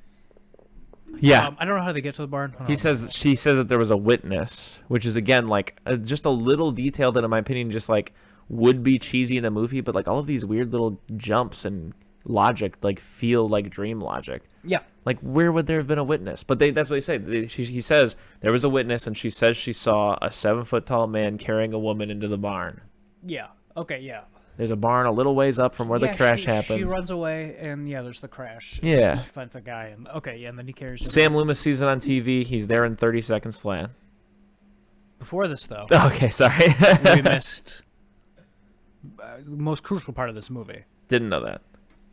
Yeah. I don't know how they get to the barn. Hold She on. says that there was a witness, which is again like just a little detail that, in my opinion, just like would be cheesy in a movie, but like all of these weird little jumps and logic like feel like dream logic. Yeah. Like where would there have been a witness? But that's what they say. He says there was a witness, and she says she saw a 7-foot tall man carrying a woman into the barn. Yeah. Okay. Yeah. There's a barn a little ways up from where the crash happens. She runs away, and there's the crash. Yeah. She finds a guy, and and then he carries her. Sam Loomis sees it on TV. He's there in 30 seconds flat. Before this, though, Okay, sorry. we missed the most crucial part of this movie. Didn't know that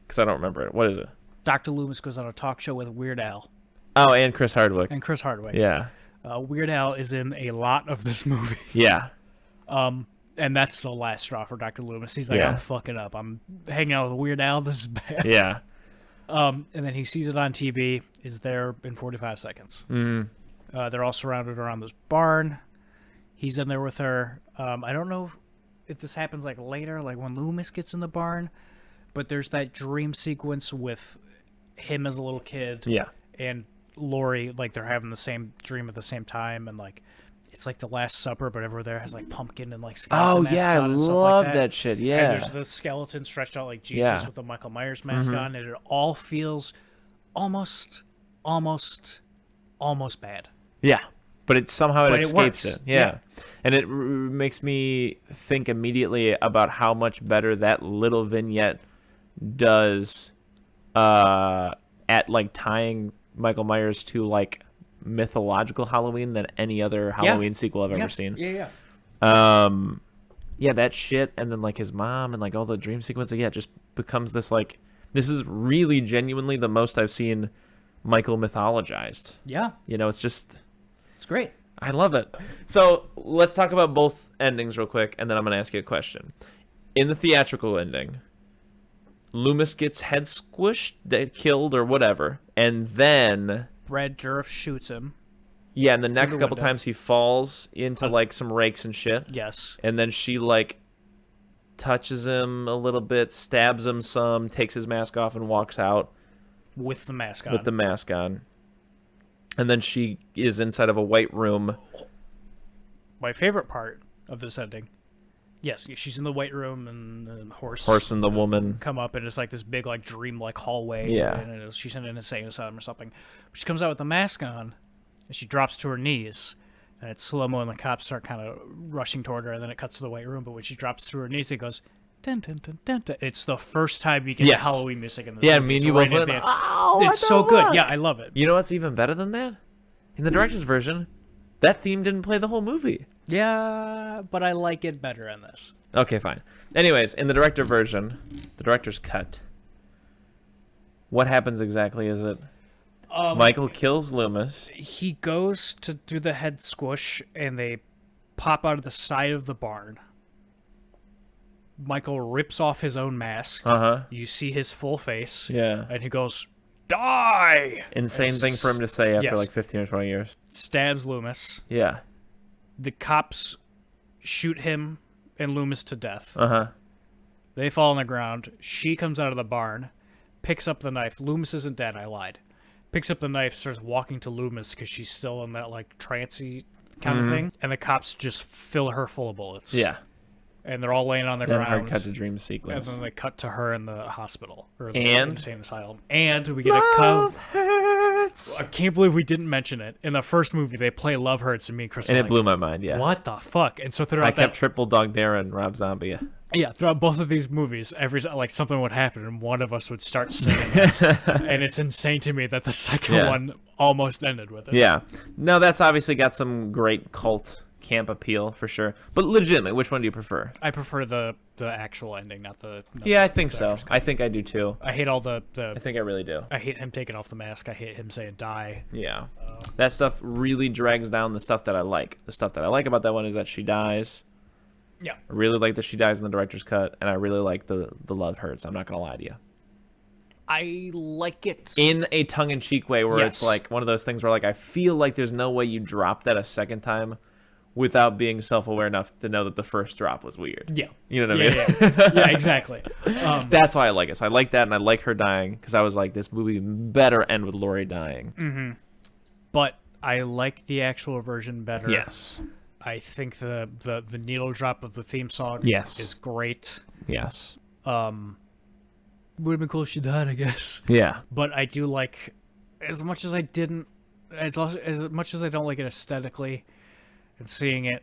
because I don't remember it. What is it? Dr. Loomis goes on a talk show with Weird Al. Oh, and Chris Hardwick. And Chris Hardwick. Yeah. Weird Al is in a lot of this movie. Yeah. And that's the last straw for Dr. Loomis. He's like, Yeah. I'm fucking up. I'm hanging out with Weird Al. This is bad. Yeah. And then he sees it on TV. Is there in 45 seconds. They're all surrounded around this barn. He's in there with her. I don't know if this happens like later, like when Loomis gets in the barn, but there's that dream sequence with him as a little kid. Yeah. And Lori, like they're having the same dream at the same time, and like it's like the Last Supper, but everywhere there has like pumpkin and like skeleton masks I on and stuff love like that shit. Yeah. And there's the skeleton stretched out like Jesus Yeah. with the Michael Myers mask on, and it all feels almost bad. Yeah. But it somehow But it escapes works. it. Yeah. And it makes me think immediately about how much better that little vignette does at like tying Michael Myers to like mythological Halloween than any other Halloween sequel I've ever seen. Yeah. Yeah, that shit, and then like his mom and like all the dream sequences, it just becomes this like, this is really genuinely the most I've seen Michael mythologized. Yeah. It's It's great. I love it. So let's talk about both endings real quick, and then I'm going to ask you a question. In the theatrical ending, Loomis gets head squished, killed, or whatever, and then... Brad Dourif shoots him. Yeah, and the neck the a couple window. times he falls into like some rakes and shit. Yes. And then she like touches him a little bit, stabs him some, takes his mask off, and walks out With the mask on. with the mask on. And then she is inside of a white room. My favorite part of this ending. Yes, she's in the white room, and the horse And the woman. come up, and it's like this big, like, dream-like hallway. Yeah. And she's in an insane asylum or something. But she comes out with the mask on, and she drops to her knees. And it's slow-mo, and the cops start kind of rushing toward her, and then it cuts to the white room. But when she drops to her knees, it goes, dun, dun, dun, dun, dun. It's the first time you get the Halloween music in this movie. Me and It's you right both at went, the end. oh, It's so good. Yeah, I love it. You know what's even better than that? In the director's version, that theme didn't play the whole movie. Yeah, but I like it better in this. Okay, fine. Anyways, in the director version, the director's cut, what happens exactly? Is it Michael kills Loomis? He goes to do the head squish, and they pop out of the side of the barn. Michael rips off his own mask. Uh-huh. You see his full face. Yeah. And he goes, die! Insane thing for him to say after Yes. like 15 or 20 years. Stabs Loomis. Yeah. The cops shoot him and Loomis to death. Uh-huh. They fall on the ground. She comes out of the barn, picks up the knife. Loomis isn't dead, I lied. Picks up the knife, starts walking to Loomis because she's still in that, like, trancey kind of thing. And the cops just fill her full of bullets. Yeah. And they're all laying on the Then ground. hard cut to dream And sequence. then they cut to her in the hospital. Or the And? insane asylum. And we get a cut. I can't believe we didn't mention it. In the first movie, they play Love Hurts, and me and Chris And are it like, blew my mind, yeah. what the fuck? And so throughout I kept Triple Dog Darren, Rob Zombie. throughout both of these movies, like something would happen, and one of us would start singing it. And it's insane to me that the second one almost ended with it. Yeah. No, that's obviously got some great cult camp appeal for sure. But legitimately, which one do you prefer? I prefer the actual ending, not the... Yeah, I think so. I think I do too. I hate all the... I think I really do. I hate him taking off the mask. I hate him saying die. Yeah. That stuff really drags down the stuff that I like. The stuff that I like about that one is that she dies. Yeah. I really like that she dies in the director's cut, and I really like the love hurts. I'm not going to lie to you. I like it. In a tongue-in-cheek way where it's Yes. like one of those things where like I feel like there's no way you drop that a second time without being self-aware enough to know that the first drop was weird. Yeah. You know what I mean? Yeah, exactly. That's why I like it. So I like that, and I like her dying because I was like, this movie better end with Laurie dying. but I like the actual version better. Yes. I think the needle drop of the theme song is great. Yes. Would have been cool if she died, I guess. Yeah. But I do like, as much as I much as I don't like it aesthetically, and seeing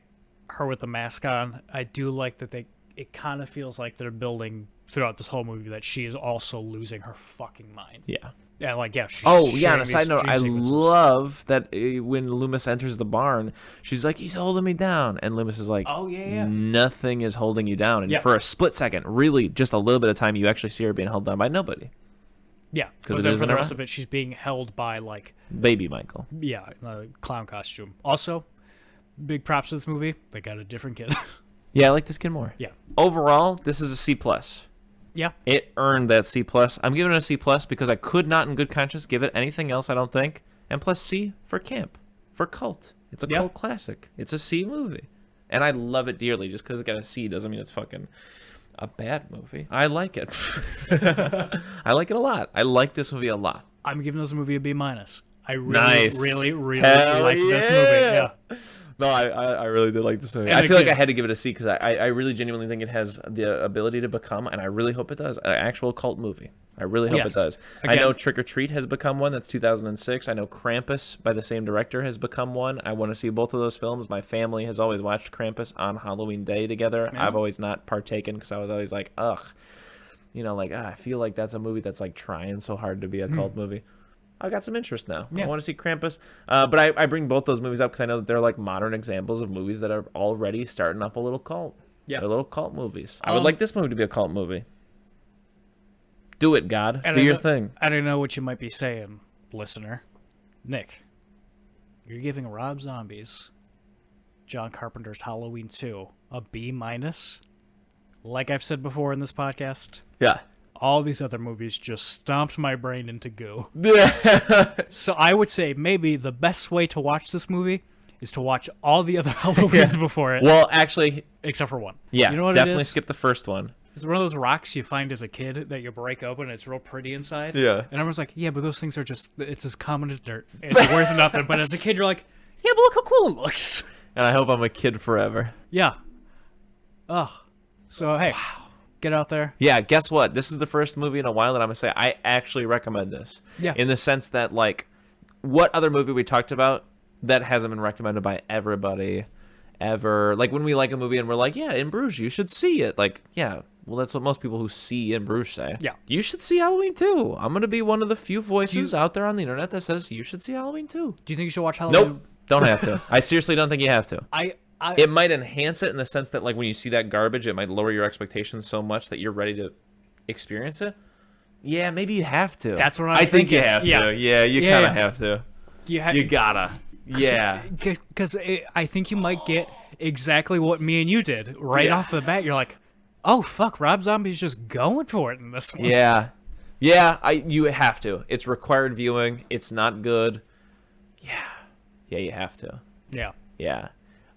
her with the mask on, I do like that it kind of feels like they're building throughout this whole movie that she is also losing her fucking mind. Yeah. Yeah, like, yeah. She's On a side note, I love that when Loomis enters the barn, she's like, he's holding me down. And Loomis is like, oh, yeah. Nothing is holding you down. And for a split second, really just a little bit of time, you actually see her being held down by nobody. Yeah, but then for the rest of it, she's being held by, like... Baby Michael. Yeah, in a clown costume. Also, big props to this movie. They got a different kid. Yeah, I like this kid more. Yeah. Overall, this is a C+. Yeah. It earned that C+. I'm giving it a C+, because I could not in good conscience give it anything else, I don't think. And plus C for camp, for cult. It's a cult classic. It's a C movie. And I love it dearly. Just because it got a C doesn't mean it's fucking a bad movie. I like it. I like it a lot. I like this movie a lot. I'm giving this movie a B-. I really, Nice. really Hell like this movie. Yeah. No, I really did like this movie. And I feel like I had to give it a C because I really genuinely think it has the ability to become, and I really hope it does, an actual cult movie. I really hope it does. Again, I know Trick or Treat has become one. That's 2006. I know Krampus by the same director has become one. I want to see both of those films. My family has always watched Krampus on Halloween Day together. Yeah. I've always not partaken because I was always like, ugh. You know, like, I feel like that's a movie that's like trying so hard to be a cult movie. I got some interest now. Yeah. I want to see Krampus. But I bring both those movies up because I know that they're like modern examples of movies that are already starting up a little cult. Yeah. They're little cult movies. I would like this movie to be a cult movie. Do it, God. Do your thing. I don't know what you might be saying, listener. Nick, you're giving Rob Zombie's John Carpenter's Halloween 2 a B-. Like I've said before in this podcast. Yeah. All these other movies just stomped my brain into goo. Yeah. So I would say maybe the best way to watch this movie is to watch all the other Halloweens before it. Well, actually... Except for one. Yeah, you know what definitely it is? skip the first one. It's one of those rocks you find as a kid that you break open and it's real pretty inside. Yeah. And everyone's like, yeah, but those things are just... It's as common as dirt. It's worth nothing. But as a kid, you're like, yeah, but look how cool it looks. And I hope I'm a kid forever. Yeah. Oh. So, hey... Wow. Get out there. Yeah, guess what? This is the first movie in a while that I'm going to say I actually recommend this. Yeah. In the sense that, like, what other movie we talked about that hasn't been recommended by everybody ever? Like, when we like a movie and we're like, yeah, In Bruges, you should see it. Like, yeah, well, that's what most people who see In Bruges say. Yeah. You should see Halloween 2. I'm going to be one of the few voices out there on the internet that says you should see Halloween 2. Do you think you should watch Halloween? Nope. Don't have to. I seriously don't think you have to. It might enhance it in the sense that, like, when you see that garbage, it might lower your expectations so much that you're ready to experience it. Yeah, maybe you have to. That's what I think you have to. Yeah, you kind of have to. You gotta. Yeah. Because I think you might get exactly what me and you did right off the bat. You're like, oh, fuck, Rob Zombie's just going for it in this one. Yeah. Yeah, you have to. It's required viewing. It's not good. Yeah. Yeah, you have to. Yeah. Yeah.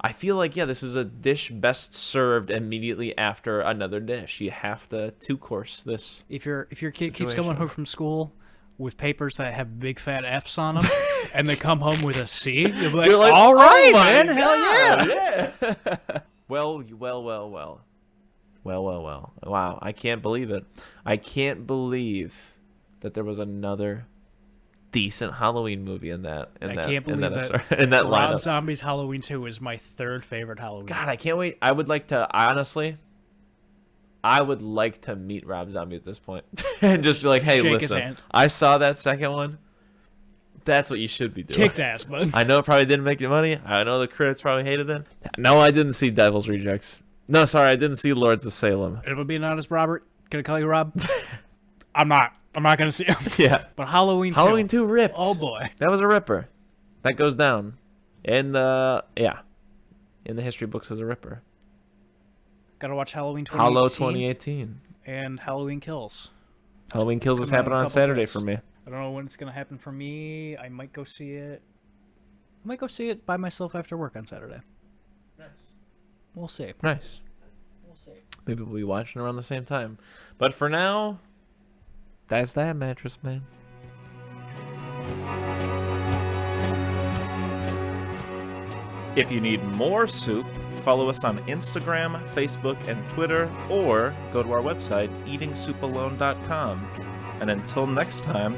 I feel like, yeah, this is a dish best served immediately after another dish. You have to two-course this. If your kid keeps coming home from school with papers that have big fat F's on them, and they come home with a C, you'll be like, all right, man, hell yeah. Well. Wow, I can't believe it. I can't believe that there was another decent Halloween movie in that. I can't believe that lineup. Rob Zombie's Halloween 2 is my third favorite Halloween. God, I can't wait. I would like to, honestly, meet Rob Zombie at this point. And just be like, hey, shake listen, his hand. I saw that second one. That's what you should be doing. Kicked ass, bud. I know it probably didn't make you money. I know the critics probably hated it. No, I didn't see Devil's Rejects. No, sorry, I didn't see Lords of Salem. If I'm being honest, Robert, can I call you Rob? I'm not going to see him. Yeah. But Halloween 2 ripped. Oh, boy. That was a ripper. That goes down. In the history books as a ripper. Gotta watch Halloween 2018. Hallow 2018. And Halloween Kills. Halloween Kills is happening on Saturday for me. I don't know when it's going to happen for me. I might go see it. I might go see it by myself after work on Saturday. Nice. We'll see. Nice. We'll see. Maybe we'll be watching around the same time. But for now... That's that, Mattress Man. If you need more soup, follow us on Instagram, Facebook, and Twitter, or go to our website, eatingsoupalone.com. And until next time,